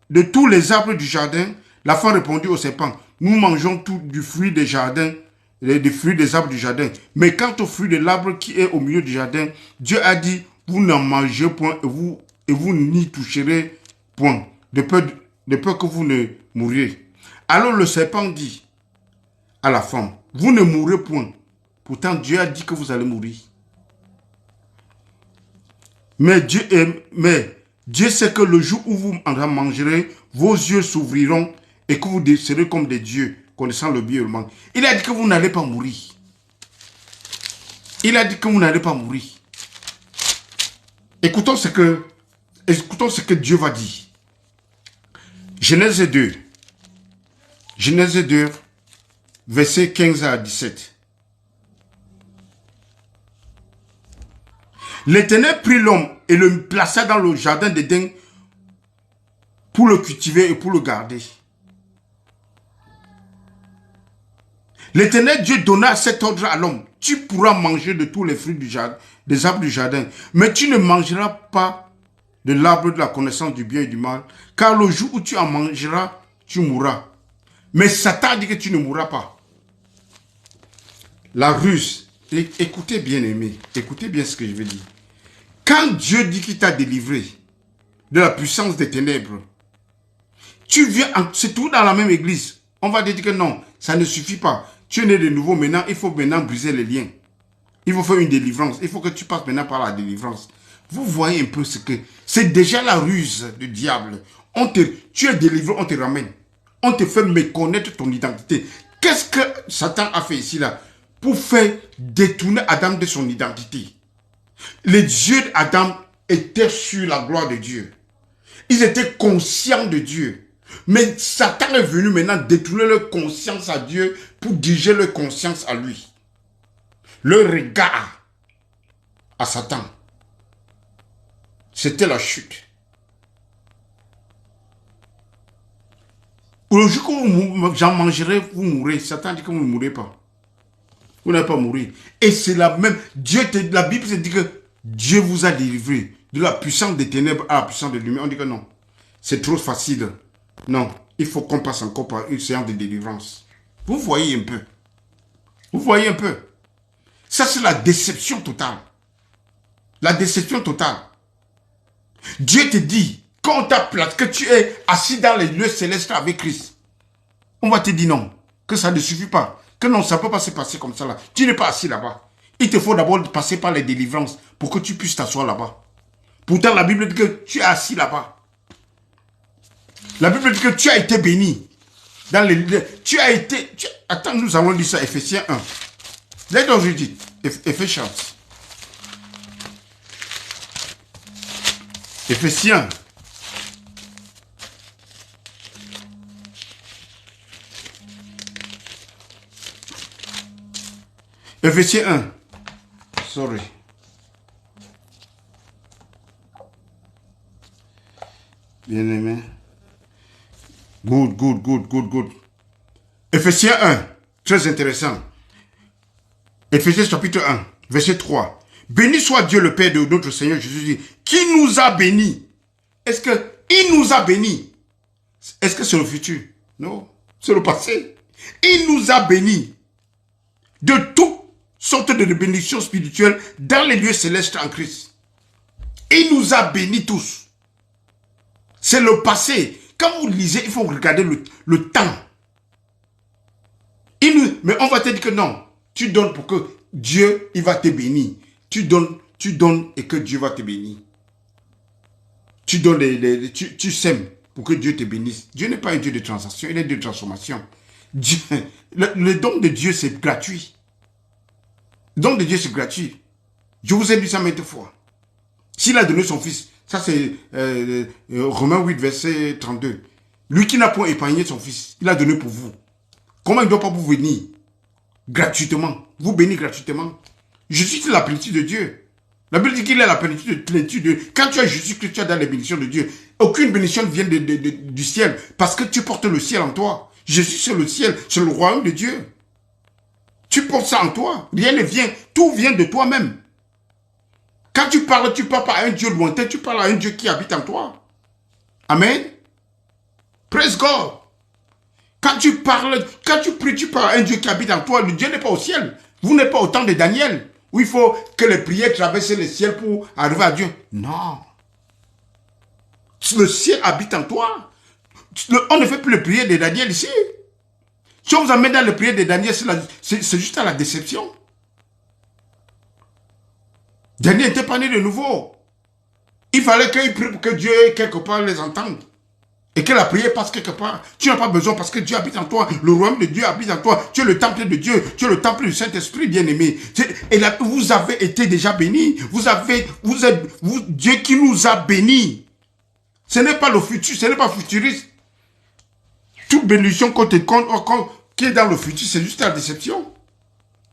de tous les arbres du jardin? La femme répondit au serpent, nous mangeons tout du fruit des jardins, des fruits des arbres du jardin. Mais quant au fruit de l'arbre qui est au milieu du jardin, Dieu a dit, vous n'en mangez point et vous n'y toucherez point, de peur que vous ne mouriez. Alors le serpent dit à la femme, vous ne mourrez point. Pourtant Dieu a dit que vous allez mourir. Mais Dieu sait que le jour où vous en mangerez, vos yeux s'ouvriront et que vous serez comme des dieux, connaissant le bien et le mal. Il a dit que vous n'allez pas mourir. Il a dit que vous n'allez pas mourir. Écoutons ce que Dieu va dire. Genèse 2. Genèse 2, versets 15 à 17. L'Éternel prit l'homme et le plaça dans le jardin d'Éden pour le cultiver et pour le garder. L'Éternel Dieu donna cet ordre à l'homme. Tu pourras manger de tous les fruits du jardin, des arbres du jardin, mais tu ne mangeras pas de l'arbre de la connaissance du bien et du mal, car le jour où tu en mangeras, tu mourras. Mais Satan dit que tu ne mourras pas. La ruse. Écoutez bien, aimé, écoutez bien ce que je vais dire. Quand Dieu dit qu'il t'a délivré de la puissance des ténèbres, tu viens, c'est tout dans la même église. On va te dire que non, ça ne suffit pas. Tu es né de nouveau maintenant, il faut maintenant briser les liens. Il faut faire une délivrance. Il faut que tu passes maintenant par la délivrance. Vous voyez un peu ce que... C'est déjà la ruse du diable. Tu es délivré, on te ramène. On te fait méconnaître ton identité. Qu'est-ce que Satan a fait ici là? Pour faire détourner Adam de son identité. Les yeux d'Adam étaient sur la gloire de Dieu. Ils étaient conscients de Dieu. Mais Satan est venu maintenant détourner leur conscience à Dieu pour diriger leur conscience à lui. Le regard à Satan, c'était la chute. Le jour que j'en mangerai, vous mourrez. Satan dit que vous ne mourrez pas. Vous n'allez pas mourir. Et c'est la même. La Bible se dit que Dieu vous a délivré de la puissance des ténèbres à la puissance de lumière. On dit que non. C'est trop facile. Non. Il faut qu'on passe encore par une séance de délivrance. Vous voyez un peu. Vous voyez un peu. Ça, c'est la déception totale. La déception totale. Dieu te dit, quand on t'applaudit, que tu es assis dans les lieux célestes avec Christ, on va te dire non, que ça ne suffit pas. Que non, ça ne peut pas se passer comme ça là. Tu n'es pas assis là-bas. Il te faut d'abord passer par les délivrances pour que tu puisses t'asseoir là-bas. Pourtant, la Bible dit que tu es assis là-bas. La Bible dit que tu as été béni. Tu as été... Attends, nous allons lire ça, Ephésiens 1. Let us read it. Ephesians. Éphésiens. Éphésiens 1. Sorry. Bien-aimé. Good. Éphésiens 1. Très intéressant. Éphésiens chapitre 1, verset 3. Béni soit Dieu le Père de notre Seigneur Jésus, qui nous a bénis. Est-ce qu'il nous a bénis? Est-ce que c'est le futur? Non, c'est le passé. Il nous a bénis de toutes sortes de bénédictions spirituelles dans les lieux célestes en Christ. Il nous a bénis tous. C'est le passé. Quand vous lisez, il faut regarder le temps. Mais on va te dire que non. Tu donnes pour que Dieu, il va te bénir. Tu donnes et que Dieu va te bénir. Tu donnes tu sèmes pour que Dieu te bénisse. Dieu n'est pas un Dieu de transaction, il est un Dieu de transformation. Dieu, le don de Dieu, c'est gratuit. Le don de Dieu, c'est gratuit. Je vous ai dit ça maintes fois. S'il a donné son fils, ça c'est Romains 8, verset 32. Lui qui n'a point épargné son fils, il a donné pour vous. Comment il ne doit pas vous bénir? Gratuitement. Vous bénir gratuitement. Je suis la plénitude de Dieu. La Bible dit qu'il est la plénitude de Dieu. Quand tu as Jésus-Christ, tu as dans les bénédictions de Dieu. Aucune bénédiction ne vient du ciel parce que tu portes le ciel en toi. Jésus, c'est le ciel, c'est le royaume de Dieu. Tu portes ça en toi. Rien ne vient. Tout vient de toi-même. Quand tu parles pas à un Dieu lointain, tu parles à un Dieu qui habite en toi. Amen. Praise God. Quand tu pries, tu parles à un Dieu qui habite en toi. Le Dieu n'est pas au ciel. Vous n'êtes pas au temps de Daniel, où il faut que les prières traversent le ciel pour arriver à Dieu. Non. Le ciel habite en toi. On ne fait plus les prières de Daniel ici. Si on vous amène dans les prières de Daniel, c'est juste à la déception. Daniel n'était pas né de nouveau. Il fallait qu'il prie pour que Dieu, quelque part, les entende. Et que la prière passe quelque part. Tu n'as pas besoin parce que Dieu habite en toi. Le royaume de Dieu habite en toi. Tu es le temple de Dieu. Tu es le temple du Saint-Esprit, bien-aimé. Et là, vous avez été déjà bénis. Dieu qui nous a bénis. Ce n'est pas le futur, ce n'est pas futuriste. Toute bénédiction qui est dans le futur, c'est juste la déception.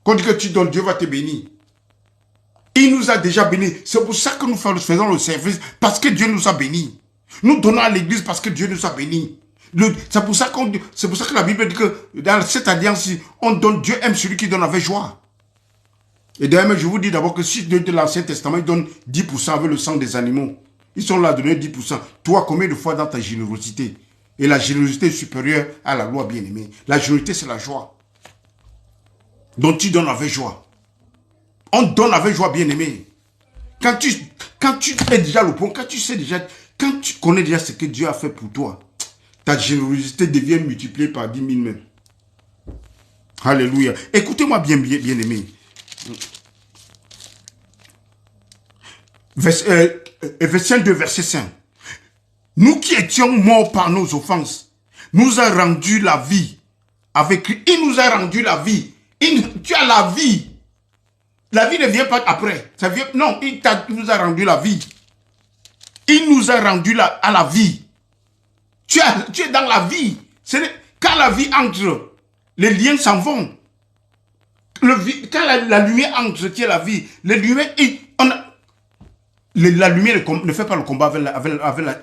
Quand dit que tu donnes, Dieu va te bénir. Il nous a déjà bénis. C'est pour ça que nous faisons le service. Parce que Dieu nous a bénis. Nous donnons à l'église parce que Dieu nous a bénis. C'est pour ça que la Bible dit que dans cette alliance-ci, on donne, Dieu aime celui qui donne avec joie. Et d'ailleurs, je vous dis d'abord que si Dieu de l'Ancien Testament, il donne 10% avec le sang des animaux. Ils sont là à donner 10%. Toi, combien de fois dans ta générosité? Et la générosité est supérieure à la loi, bien-aimée. La générosité, c'est la joie. Donc tu donnes avec joie. On donne avec joie, bien-aimé. Quand tu es déjà le point, quand tu connais déjà ce que Dieu a fait pour toi, ta générosité devient multipliée par 10 000 même. Alléluia. Écoutez-moi bien, bien-aimé. Éphésiens 2, verset 5. Nous qui étions morts par nos offenses, nous a rendu la vie. Avec lui, il nous a rendu la vie. Tu as la vie. La vie ne vient pas après. Ça vient, non, il nous a rendu la vie. Il nous a rendu à la vie. Tu es dans la vie. Quand la vie entre, les liens s'en vont. Quand la lumière entre, tu es la vie. La lumière ne fait pas le combat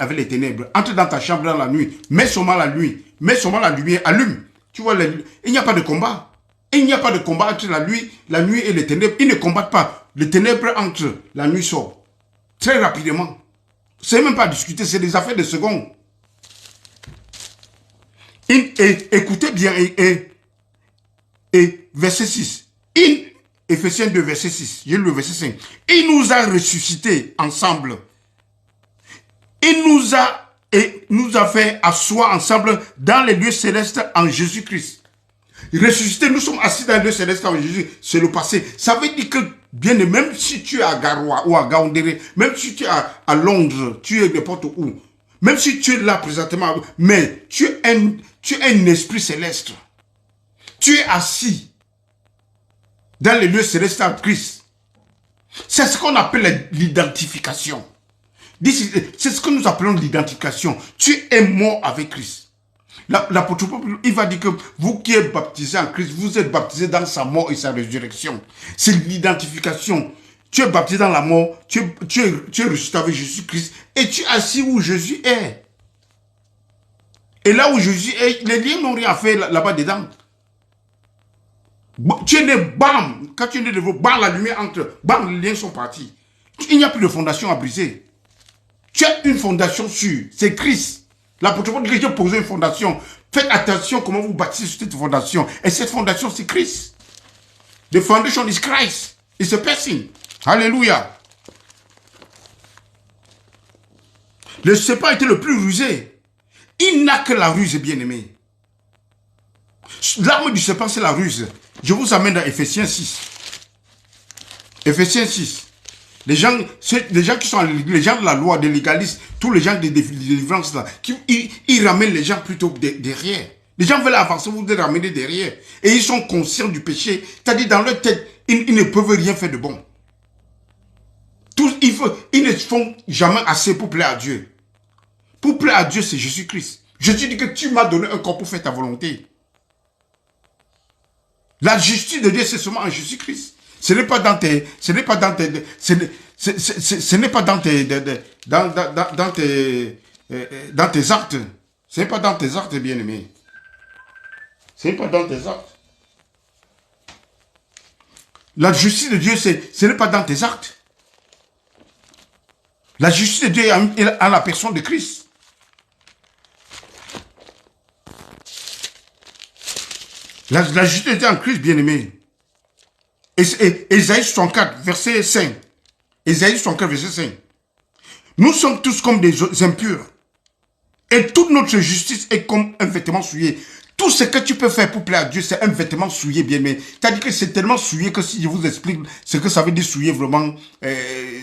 avec les ténèbres. Entre dans ta chambre dans la nuit. Mets seulement la nuit. Mets seulement la lumière. Allume. Tu vois, il n'y a pas de combat. Il n'y a pas de combat entre la nuit et les ténèbres. Ils ne combattent pas. Les ténèbres entre, la nuit sort. Très rapidement. C'est même pas à discuter, c'est des affaires de secondes. Écoutez bien, et verset 6. Éphésiens 2, verset 6. J'ai lu le verset 5. Il nous a ressuscités ensemble. Il nous a fait asseoir ensemble dans les lieux célestes en Jésus-Christ. Ressuscité, nous sommes assis dans les lieux célestes en Jésus. C'est le passé. Ça veut dire que, bien, même si tu es à Garoua ou à Gaoundéré, même si tu es à Londres, tu es n'importe où, même si tu es là présentement, mais tu es un esprit céleste. Tu es assis dans les lieux célestes en Christ. C'est ce qu'on appelle l'identification. C'est ce que nous appelons l'identification. Tu es mort avec Christ. L'apôtre Paul, il va dire que vous qui êtes baptisés en Christ, vous êtes baptisés dans sa mort et sa résurrection. C'est l'identification. Tu es baptisé dans la mort, tu es ressuscité avec Jésus-Christ et tu es assis où Jésus est. Et là où Jésus est, les liens n'ont rien à faire là-bas dedans. Tu es né, bam, quand tu es né de vous, bam, la lumière entre, bam, les liens sont partis. Il n'y a plus de fondation à briser. Tu as une fondation sûre, c'est Christ. L'apôtre Paul dit que j'ai posé une fondation. Faites attention comment vous bâtissez sur cette fondation. Et cette fondation, c'est Christ. The foundation is Christ. It's a person. Alléluia. Le serpent était le plus rusé. Il n'a que la ruse, bien-aimé. L'arme du serpent, c'est la ruse. Je vous amène dans Ephésiens 6. Ephésiens 6. Les gens qui sont les gens de la loi, des légalistes, tous les gens de délivrance là, ils ramènent les gens plutôt derrière. Les gens veulent avancer, vous les ramener derrière. Et ils sont conscients du péché. C'est-à-dire dans leur tête, ils ne peuvent rien faire de bon. Ils ne font jamais assez pour plaire à Dieu. Pour plaire à Dieu, c'est Jésus-Christ. Jésus dit que tu m'as donné un corps pour faire ta volonté. La justice de Dieu, c'est seulement en Jésus-Christ. Ce n'est pas dans tes, ce n'est pas dans tes, ce n'est pas dans tes, dans tes actes. Ce n'est pas dans tes actes, bien-aimé. Ce n'est pas dans tes actes. La justice de Dieu, ce n'est pas dans tes actes. La justice de Dieu est en la personne de Christ. La justice de Dieu en Christ, bien-aimé. Ésaïe 64, verset 5. Ésaïe 64, verset 5. Nous sommes tous comme des impurs. Et toute notre justice est comme un vêtement souillé. Tout ce que tu peux faire pour plaire à Dieu, c'est un vêtement souillé, bien-aimé. C'est-à-dire que c'est tellement souillé que si je vous explique ce que ça veut dire souillé, vraiment,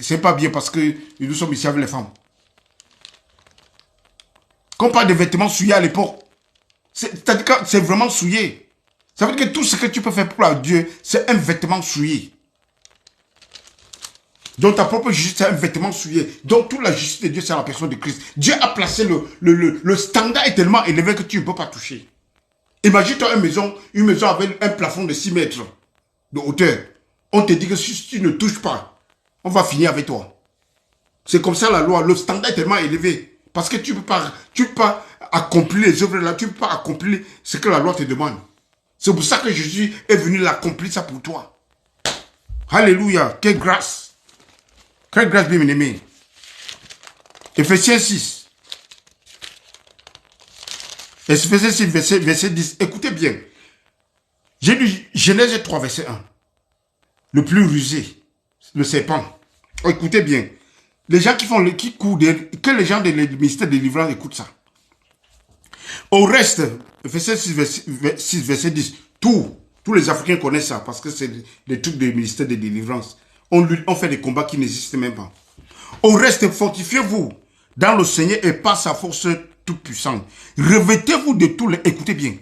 c'est pas bien parce que nous sommes ici avec les femmes. Quand on parle de vêtements souillés à l'époque, c'est-à-dire que c'est vraiment souillé. Ça veut dire que tout ce que tu peux faire pour Dieu, c'est un vêtement souillé. Donc ta propre justice, c'est un vêtement souillé. Donc toute la justice de Dieu, c'est la personne de Christ. Dieu a placé le standard est tellement élevé que tu ne peux pas toucher. Imagine-toi une maison avec un plafond de 6 mètres de hauteur. On te dit que si tu ne touches pas, on va finir avec toi. C'est comme ça la loi. Le standard est tellement élevé. Parce que tu ne peux pas accomplir les œuvres là, tu ne peux pas accomplir ce que la loi te demande. C'est pour ça que Jésus est venu l'accomplir ça pour toi. Alléluia. Quelle grâce. Quelle grâce, bien aimé. Ephésiens 6. Ephésiens 6, verset 10. Écoutez bien. J'ai lu Genèse 3, verset 1. Le plus rusé. Le serpent. Écoutez bien. Les gens qui courent, que les gens du ministère de délivrance écoutent ça. Au reste, Ephésiens 6, verset 10, tous les Africains connaissent ça parce que c'est des trucs du ministère de délivrance. On fait des combats qui n'existent même pas. Au reste, fortifiez-vous dans le Seigneur et par sa force toute puissante. Revêtez-vous de tous les... Écoutez bien.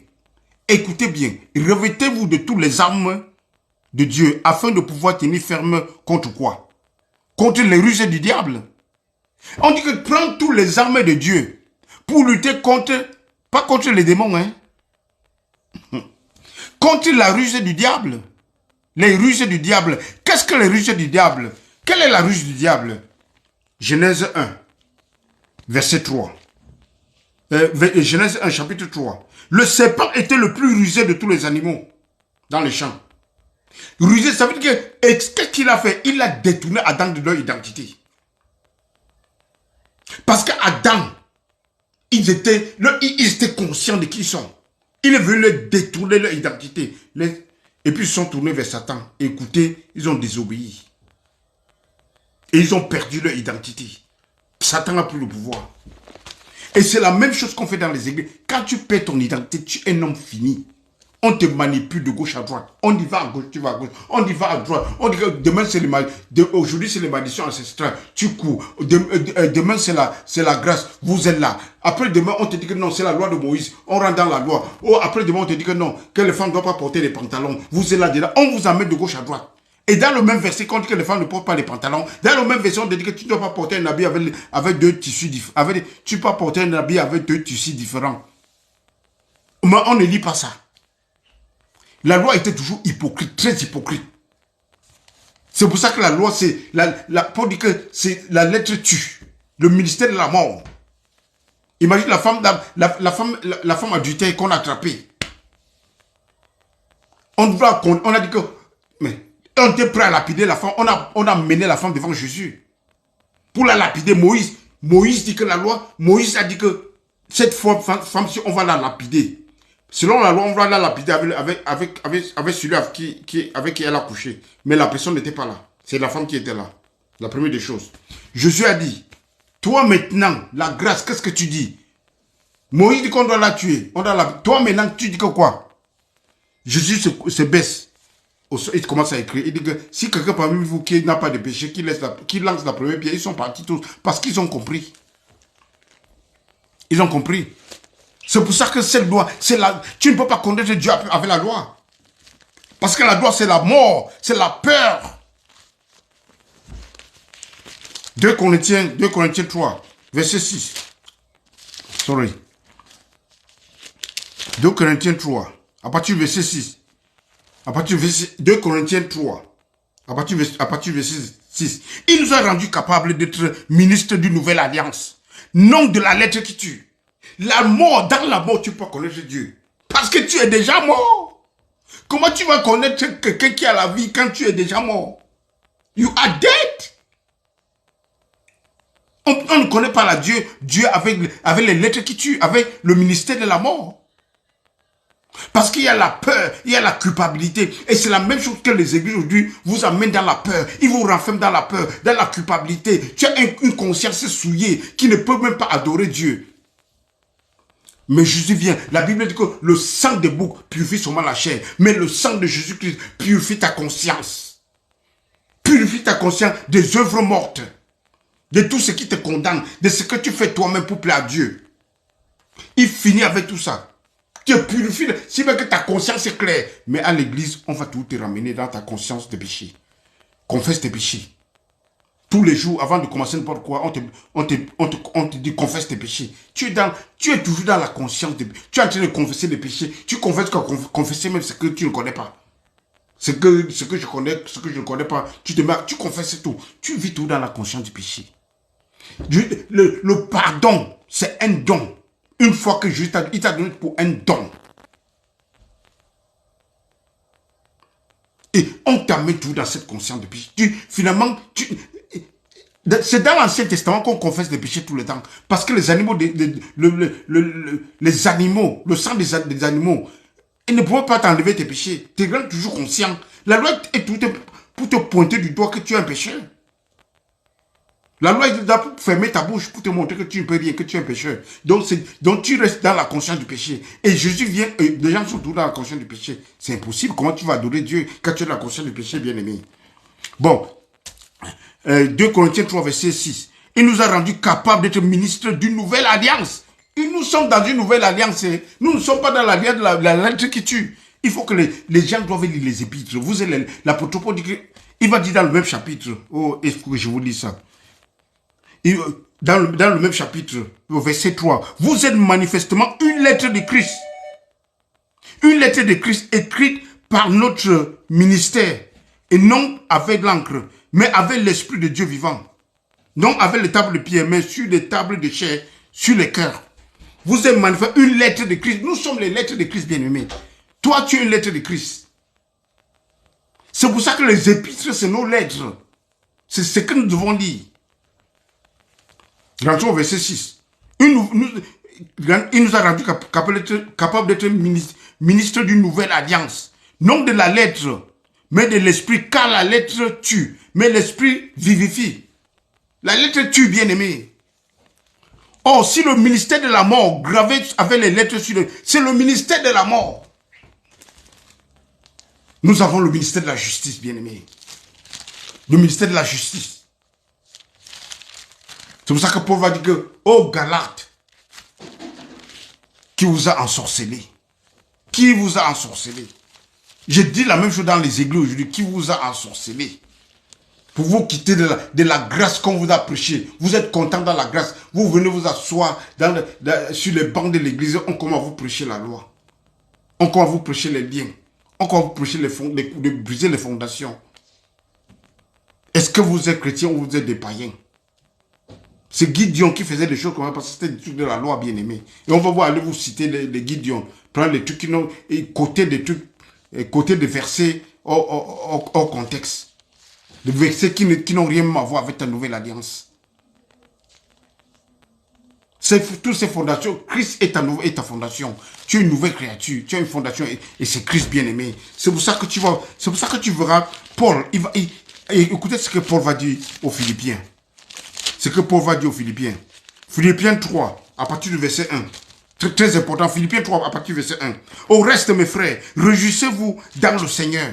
Revêtez-vous de tous les armes de Dieu afin de pouvoir tenir ferme contre quoi? Contre les ruses du diable. On dit que prends tous les armes de Dieu pour lutter contre... Pas contre les démons, hein. Contre la ruse du diable. Les ruses du diable. Qu'est-ce que les ruses du diable? Quelle est la ruse du diable? Genèse 1, verset 3. Genèse 1, chapitre 3. Le serpent était le plus rusé de tous les animaux dans les champs. Rusé, ça veut dire que qu'est-ce qu'il a fait? Il a détourné Adam de leur identité. Parce qu'Adam, ils étaient conscients de qui ils sont. Il est venu leur détourner leur identité. Et puis ils sont tournés vers Satan. Écoutez, ils ont désobéi. Et ils ont perdu leur identité. Satan a pris le pouvoir. Et c'est la même chose qu'on fait dans les églises. Quand tu perds ton identité, tu es un homme fini. On te manipule de gauche à droite. On y va à gauche, tu vas à gauche. On y va à droite. On dit que demain c'est aujourd'hui c'est les malédictions ancestrales. Tu cours. Demain c'est la grâce. Vous êtes là. Après demain on te dit que non, c'est la loi de Moïse. On rentre dans la loi. Oh, après demain on te dit que non, que les femmes ne doivent pas porter les pantalons. Vous êtes là dedans. On vous amène de gauche à droite. Et dans le même verset, quand on dit que les femmes ne portent pas les pantalons, dans le même verset, on dit que tu ne dois pas porter un habit avec deux tissus différents. Tu ne peux pas porter un habit avec deux tissus différents. Mais on ne lit pas ça. La loi était toujours hypocrite, très hypocrite. C'est pour ça que la loi, c'est pour dire que c'est la lettre tue. Le ministère de la mort. Imagine la femme adultère qu'on a attrapée. On a dit que, mais on était prêt à lapider la femme. On a mené la femme devant Jésus. Pour la lapider, Moïse dit que la loi, Moïse a dit que cette femme, si on va la lapider. Selon la loi, on va la lapider avec celui avec qui elle a couché. Mais la personne n'était pas là. C'est la femme qui était là. La première des choses. Jésus a dit, toi maintenant, la grâce, qu'est-ce que tu dis? Moïse dit qu'on doit la tuer. Toi maintenant, tu dis que quoi? Jésus se baisse. Il commence à écrire. Il dit que si quelqu'un parmi vous qui n'a pas de péché, qui lance la première pierre, ils sont partis tous. Parce qu'ils ont compris. Ils ont compris. C'est pour ça que cette loi, tu ne peux pas connaître Dieu avec la loi. Parce que la loi, c'est la mort, c'est la peur. 2 Corinthiens 3, verset 6. Sorry. 2 Corinthiens 3, à partir du verset 6. À partir du verset 2 Corinthiens 3, à partir du verset 6. Il nous a rendus capables d'être ministres d'une nouvelle alliance. Non de la lettre qui tue. La mort, dans la mort, tu peux connaître Dieu. Parce que tu es déjà mort. Comment tu vas connaître quelqu'un qui a la vie quand tu es déjà mort? You are dead. On ne connaît pas Dieu avec les lettres qui tuent, avec le ministère de la mort. Parce qu'il y a la peur, il y a la culpabilité. Et c'est la même chose que les églises aujourd'hui vous amènent dans la peur. Ils vous renferment dans la peur, dans la culpabilité. Tu as une conscience souillée qui ne peut même pas adorer Dieu. Mais Jésus vient. La Bible dit que le sang des boucs purifie seulement la chair. Mais le sang de Jésus-Christ purifie ta conscience. Purifie ta conscience des œuvres mortes. De tout ce qui te condamne. De ce que tu fais toi-même pour plaire à Dieu. Il finit avec tout ça. Tu purifies. Si bien que ta conscience est claire. Mais à l'église, on va tout te ramener dans ta conscience de péché. Confesse tes péchés. Tous les jours, avant de commencer n'importe quoi, on te dit confesse tes péchés. Tu es toujours dans la conscience. Tu es en train de confesser des péchés. Tu confesses confesser même ce que tu ne connais pas. Ce que je connais, ce que je ne connais pas. Tu confesses tout. Tu vis tout dans la conscience du péché. Le pardon, c'est un don. Une fois que Jésus t'a donné pour un don. Et on t'amène tout dans cette conscience de péché. Finalement, c'est dans l'Ancien Testament qu'on confesse les péchés tout le temps. Parce que les animaux, les animaux, le sang des animaux, ils ne pourront pas t'enlever tes péchés. Tu es toujours conscient. La loi est tout pour te pointer du doigt que tu es un pécheur. La loi est là pour fermer ta bouche, pour te montrer que tu ne peux rien, que tu es un pécheur. Donc tu restes dans la conscience du péché. Et Jésus vient, les gens sont tous dans la conscience du péché. C'est impossible. Comment tu vas adorer Dieu quand tu es dans la conscience du péché, bien-aimé? Bon. 2 Corinthiens 3, verset 6. Il nous a rendus capables d'être ministres d'une nouvelle alliance. Et nous sommes dans une nouvelle alliance. Nous ne sommes pas dans l'alliance de la lettre qui tue. Il faut que les gens doivent lire les épîtres. Vous êtes l'apôtre Paul dit que, il va dire dans le même chapitre. Oh, il faut que je vous dise ça. Dans le même chapitre, au verset 3. Vous êtes manifestement une lettre de Christ. Une lettre de Christ écrite par notre ministère. Et non avec l'encre, mais avec l'Esprit de Dieu vivant. Non avec les tables de pierre, mais sur des tables de chair, sur les cœurs. Vous êtes manifestement une lettre de Christ. Nous sommes les lettres de Christ, bien-aimés. Toi, tu es une lettre de Christ. C'est pour ça que les épîtres, c'est nos lettres. C'est ce que nous devons lire. Rentrons au verset 6. Il nous a rendu capables d'être ministres d'une nouvelle alliance. Non de la lettre, mais de l'esprit, car la lettre tue, mais l'esprit vivifie. La lettre tue, bien-aimé. Or, si le ministère de la mort, gravé avec les lettres sur c'est le ministère de la mort. Nous avons le ministère de la justice, bien-aimé. Le ministère de la justice. C'est pour ça que Paul va dire que, oh Galates, qui vous a ensorcelé? Qui vous a ensorcelé? Je dis la même chose dans les églises aujourd'hui. Qui vous a ensorcelé? Pour vous quitter de la grâce qu'on vous a prêché. Vous êtes content dans la grâce. Vous venez vous asseoir sur les bancs de l'église. On commence à vous prêcher la loi. On commence à vous prêcher les liens. On commence à vous prêcher de briser les fondations. Est-ce que vous êtes chrétien ou vous êtes des païens? C'est Gideon qui faisait des choses comme ça parce que c'était des trucs de la loi bien aimé. Et on va voir aller vous citer les Gideon. Prendre les trucs qui n'ont... Et côté des trucs... Côté des versets hors contexte. Des versets qui n'ont rien à voir avec ta nouvelle alliance. Toutes ces fondations, Christ est ta fondation. Tu es une nouvelle créature, tu as une fondation et c'est Christ bien-aimé. C'est pour ça que tu verras Paul, écoutez ce que Paul va dire aux Philippiens. Ce que Paul va dire aux Philippiens. Philippiens 3, à partir du verset 1. Très, très important, Philippiens 3, à partir du verset 1. Au reste, mes frères, réjouissez-vous dans le Seigneur.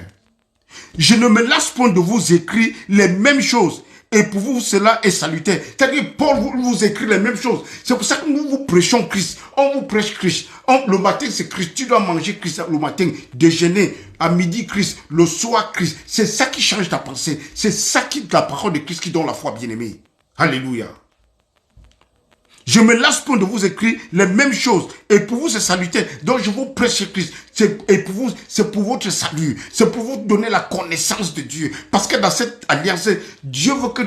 Je ne me lasse point de vous écrire les mêmes choses. Et pour vous, cela est salutaire. C'est-à-dire, Paul vous écrit les mêmes choses. C'est pour ça que nous vous prêchons Christ. On vous prêche Christ. Le matin, c'est Christ. Tu dois manger Christ le matin. Déjeuner. À midi, Christ. Le soir, Christ. C'est ça qui change ta pensée. C'est ça qui, la parole de Christ qui donne la foi, bien-aimée. Alléluia. Je me lasse point de vous écrire les mêmes choses. Et pour vous, c'est salutaire. Donc, je vous prêche Christ. Et pour vous, c'est pour votre salut. C'est pour vous donner la connaissance de Dieu. Parce que dans cette alliance, Dieu veut que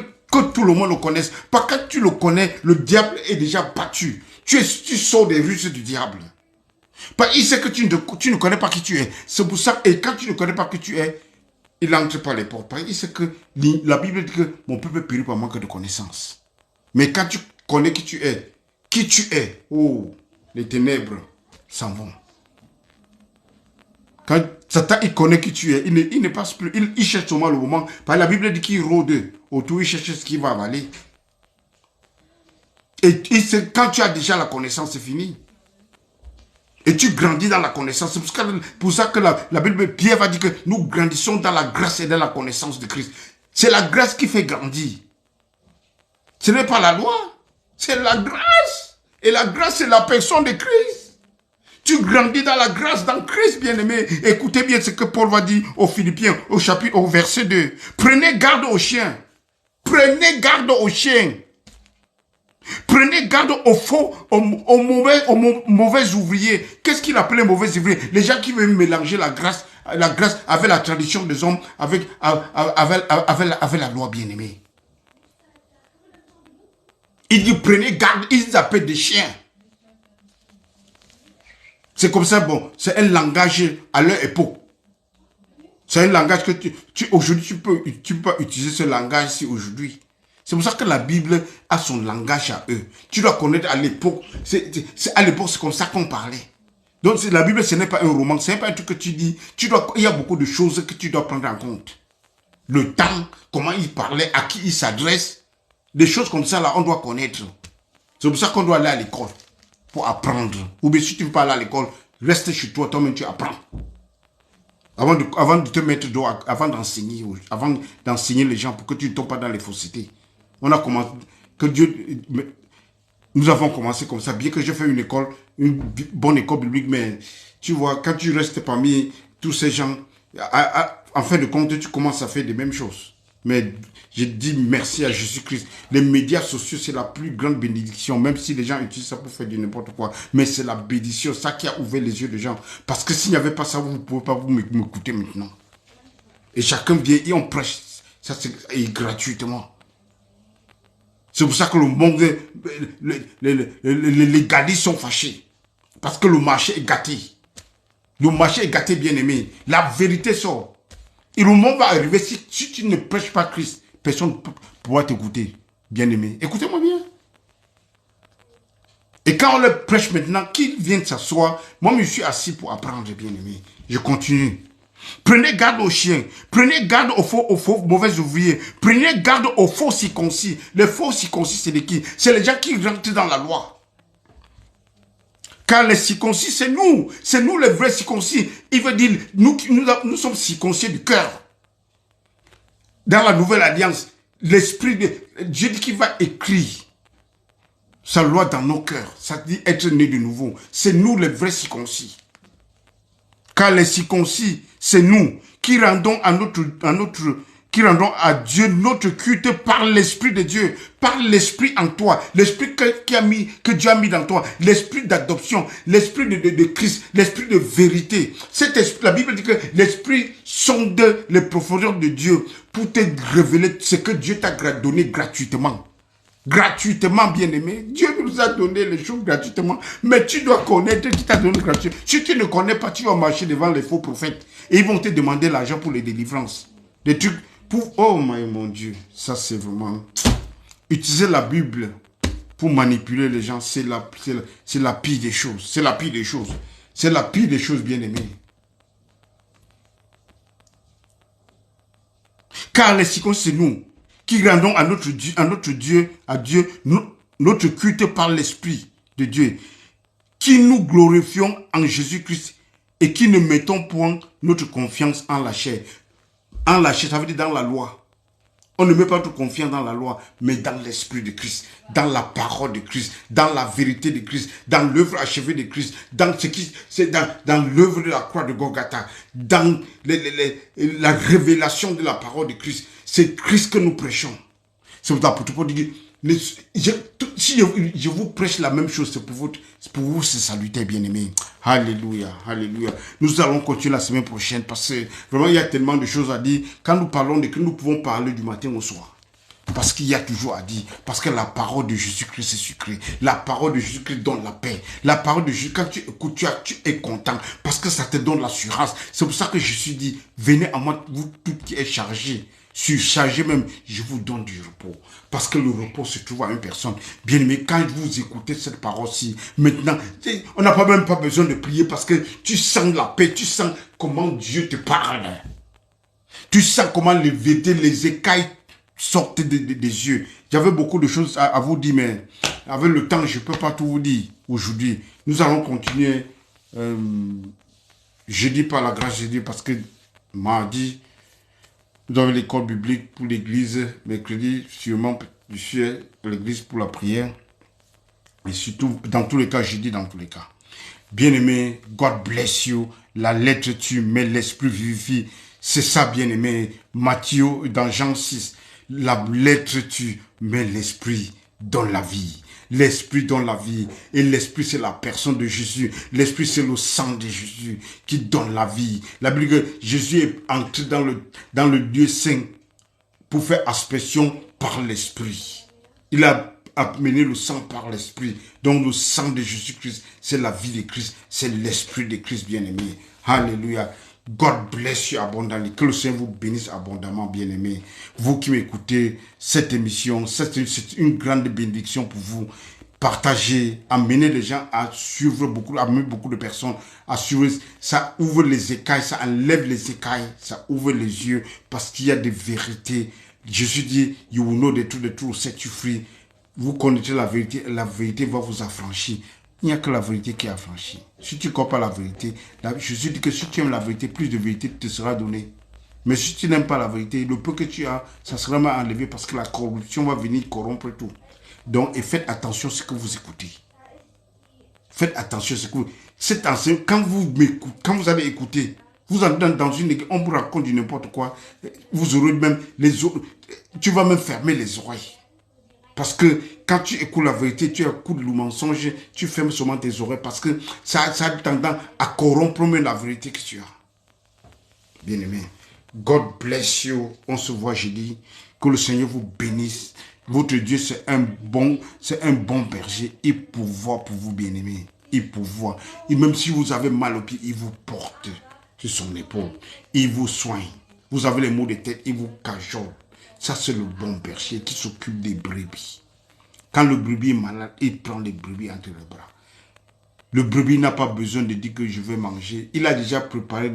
tout le monde le connaisse. Parce que quand tu le connais, le diable est déjà battu. Tu sors des ruses du diable. Parce qu'il sait que tu ne connais pas qui tu es. C'est pour ça, et quand tu ne connais pas qui tu es, il n'entre pas les portes. Parce qu'il sait que la Bible dit que mon peuple périt par manque de connaissance. Mais quand tu connais qui tu es, oh, les ténèbres s'en vont. Quand Satan, il connaît qui tu es, il ne passe plus, il cherche seulement le moment. Parce que la Bible dit qu'il rôde autour, il cherche ce qu'il va avaler. Et quand tu as déjà la connaissance, c'est fini. Et tu grandis dans la connaissance. C'est pour ça que la Bible, Pierre va dire que nous grandissons dans la grâce et dans la connaissance de Christ. C'est la grâce qui fait grandir. Ce n'est pas la loi. C'est la grâce. Et la grâce, c'est la personne de Christ. Tu grandis dans la grâce, dans Christ, bien-aimé. Écoutez bien ce que Paul va dire aux Philippiens, au verset 2. Prenez garde aux chiens. Prenez garde aux chiens. Prenez garde aux faux, aux mauvais ouvriers. Qu'est-ce qu'il appelait mauvais ouvriers? Les gens qui veulent mélanger la grâce avec la tradition des hommes, avec la loi, bien-aimée. Il dit, prenez garde, ils appellent des chiens. C'est comme ça, bon, c'est un langage à leur époque. C'est un langage que aujourd'hui, tu peux utiliser ce langage-ci aujourd'hui. C'est pour ça que la Bible a son langage à eux. Tu dois connaître à l'époque, à l'époque, c'est comme ça qu'on parlait. Donc, la Bible, ce n'est pas un roman, ce n'est pas un truc que tu dis. Il y a beaucoup de choses que tu dois prendre en compte. Le temps, comment il parlait, à qui il s'adresse. Des choses comme ça, là, on doit connaître. C'est pour ça qu'on doit aller à l'école pour apprendre. Ou bien si tu ne veux pas aller à l'école, reste chez toi, toi-même tu apprends. Avant de te mettre dehors, avant d'enseigner les gens pour que tu ne tombes pas dans les faussetés. On a commencé, nous avons commencé comme ça, bien que j'ai fait une bonne école biblique, mais tu vois, quand tu restes parmi tous ces gens, en fin de compte, tu commences à faire les mêmes choses. Mais je dis merci à Jésus-Christ. Les médias sociaux, c'est la plus grande bénédiction, même si les gens utilisent ça pour faire du n'importe quoi. Mais c'est la bénédiction, ça qui a ouvert les yeux des gens. Parce que s'il n'y avait pas ça, vous ne pouvez pas m'écouter maintenant. Et chacun vient et on prêche. Ça, c'est gratuitement. C'est pour ça que le monde, les légalistes sont fâchés. Parce que le marché est gâté. Le marché est gâté, bien aimé. La vérité sort. Et le monde va arriver, si tu ne prêches pas Christ, personne ne pourra t'écouter, bien aimé. Écoutez-moi bien. Et quand on le prêche maintenant, qu'ils viennent s'asseoir, moi je suis assis pour apprendre, bien aimé. Je continue. Prenez garde aux chiens. Prenez garde aux faux mauvais ouvriers. Prenez garde aux faux circoncis. Les faux circoncis, c'est de qui? C'est les gens qui rentrent dans la loi. Car les circoncis, c'est nous. C'est nous les vrais circoncis. Il veut dire, nous sommes circoncis du cœur. Dans la nouvelle alliance, l'esprit de Dieu dit qu'il va écrire sa loi dans nos cœurs. Ça dit être né de nouveau. C'est nous les vrais circoncis. Car les circoncis, c'est nous qui rendons qui rendons à Dieu notre culte par l'Esprit de Dieu, par l'Esprit en toi, l'Esprit que Dieu a mis dans toi, l'Esprit d'adoption, l'Esprit de Christ, l'Esprit de vérité. Cet esprit, la Bible dit que l'Esprit sonde les profondeurs de Dieu pour te révéler ce que Dieu t'a donné gratuitement. Gratuitement, bien-aimé. Dieu nous a donné les choses gratuitement, mais tu dois connaître qui t'a donné gratuitement. Si tu ne connais pas, tu vas marcher devant les faux prophètes et ils vont te demander l'argent pour les délivrances. Des trucs pour... Oh mon Dieu, ça c'est vraiment... Utiliser la Bible pour manipuler les gens, c'est la pire des choses. C'est la pire des choses. C'est la pire des choses, bien-aimé. Car les circoncis, c'est nous qui rendons à Dieu, notre culte par l'Esprit de Dieu, qui nous glorifions en Jésus-Christ et qui ne mettons point notre confiance en la chair. En la chair, ça veut dire dans la loi. On ne met pas toute confiance dans la loi, mais dans l'Esprit de Christ, dans la parole de Christ, dans la vérité de Christ, dans l'œuvre achevée de Christ, dans ce qui, c'est dans l'œuvre de la croix de Golgotha, dans la révélation de la parole de Christ. C'est Christ que nous prêchons. C'est pour ça, pour dire, si je vous prêche la même chose, c'est pour vous se saluter, bien-aimés. Alléluia, alléluia. Nous allons continuer la semaine prochaine parce que vraiment, il y a tellement de choses à dire. Quand nous parlons de que nous pouvons parler du matin au soir. Parce qu'il y a toujours à dire. Parce que la parole de Jésus-Christ est sucrée. La parole de Jésus-Christ donne la paix. La parole de Jésus, quand tu écoutes, tu es content. Parce que ça te donne l'assurance. C'est pour ça que Jésus dit, venez à moi, vous tout qui êtes chargé. Surchargé même, je vous donne du repos. Parce que le repos se trouve à une personne. Bien aimé, quand vous écoutez cette parole-ci, maintenant, on n'a même pas besoin de prier parce que tu sens la paix, tu sens comment Dieu te parle. Tu sens comment les écailles sortent des yeux. J'avais beaucoup de choses à vous dire, mais avec le temps, je ne peux pas tout vous dire aujourd'hui. Nous allons continuer jeudi par la grâce de Dieu parce que mardi, nous avons l'école biblique pour l'église, mercredi, sûrement, je suis à l'église pour la prière. Et surtout, dans tous les cas, je dis dans tous les cas. Bien-aimé, God bless you. La lettre tue, mais l'esprit vivifie. C'est ça, bien-aimé. Matthieu, dans Jean 6, la lettre tue, mais l'esprit donne la vie. L'esprit donne la vie. Et l'esprit, c'est la personne de Jésus. L'esprit, c'est le sang de Jésus qui donne la vie. La Bible dit que Jésus est entré dans le Dieu saint pour faire aspersion par l'esprit. Il a amené le sang par l'esprit. Donc le sang de Jésus-Christ, c'est la vie de Christ. C'est l'esprit de Christ, bien-aimé. Alléluia. God bless you abondamment. Que le Seigneur vous bénisse abondamment, bien-aimés. Vous qui m'écoutez, cette émission, c'est une grande bénédiction pour vous. Partagez, amenez les gens à suivre amener beaucoup de personnes à suivre. Ça ouvre les écailles, ça enlève les écailles, ça ouvre les yeux parce qu'il y a des vérités. Jésus dit, you will know the truth will set you free. Vous connaissez la vérité va vous affranchir. Il n'y a que la vérité qui est affranchie. Si tu ne crois pas la vérité, Jésus dit que si tu aimes la vérité, plus de vérité te sera donnée. Mais si tu n'aimes pas la vérité, le peu que tu as, ça sera mal enlevé parce que la corruption va venir corrompre tout. Donc, et faites attention à ce que vous écoutez. Faites attention à ce que vous... Cet enseignement, quand vous allez écouter, vous entrez dans une église, on vous raconte du n'importe quoi, vous aurez même les oreilles, tu vas même fermer les oreilles. Parce que quand tu écoutes la vérité, tu écoutes le mensonge, tu fermes seulement tes oreilles parce que ça a tendance à corrompre même la vérité que tu as. Bien-aimé, God bless you. On se voit jeudi. Que le Seigneur vous bénisse. Votre Dieu, c'est un bon berger. Il pourvoit pour vous, bien-aimé. Il pourvoit. Et même si vous avez mal au pied, il vous porte sur son épaule. Il vous soigne. Vous avez les maux de tête, il vous cajole. Ça, c'est le bon berger qui s'occupe des brebis. Quand le brebis est malade, il prend les brebis entre les bras. Le brebis n'a pas besoin de dire que je vais manger. Il a déjà préparé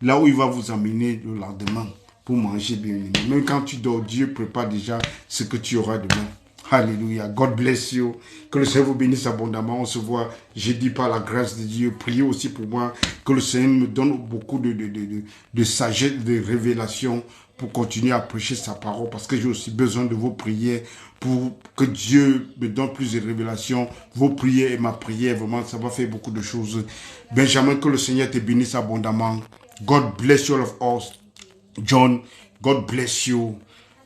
là où il va vous amener le lendemain pour manger bien. Même quand tu dors, Dieu prépare déjà ce que tu auras demain. Alléluia. God bless you. Que le Seigneur vous bénisse abondamment. On se voit jeudi par la grâce de Dieu. Priez aussi pour moi. Que le Seigneur me donne beaucoup de sagesse, de révélation pour continuer à prêcher sa parole, parce que j'ai aussi besoin de vos prières pour que Dieu me donne plus de révélations. Vos prières et ma prière, vraiment, ça va faire beaucoup de choses. Benjamin, que le Seigneur te bénisse abondamment. God bless you all of us. John, God bless you.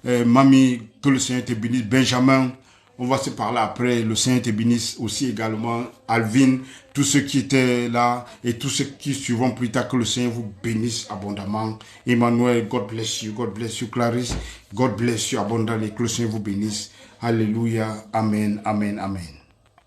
Mamie, que le Seigneur te bénisse. Benjamin, on va se parler après. Le Seigneur te bénisse aussi également. Alvin, tous ceux qui étaient là et tous ceux qui suivront plus tard, que le Seigneur vous bénisse abondamment. Emmanuel, God bless you. God bless you. Clarisse, God bless you abondamment et que le Seigneur vous bénisse. Alléluia. Amen, amen, amen.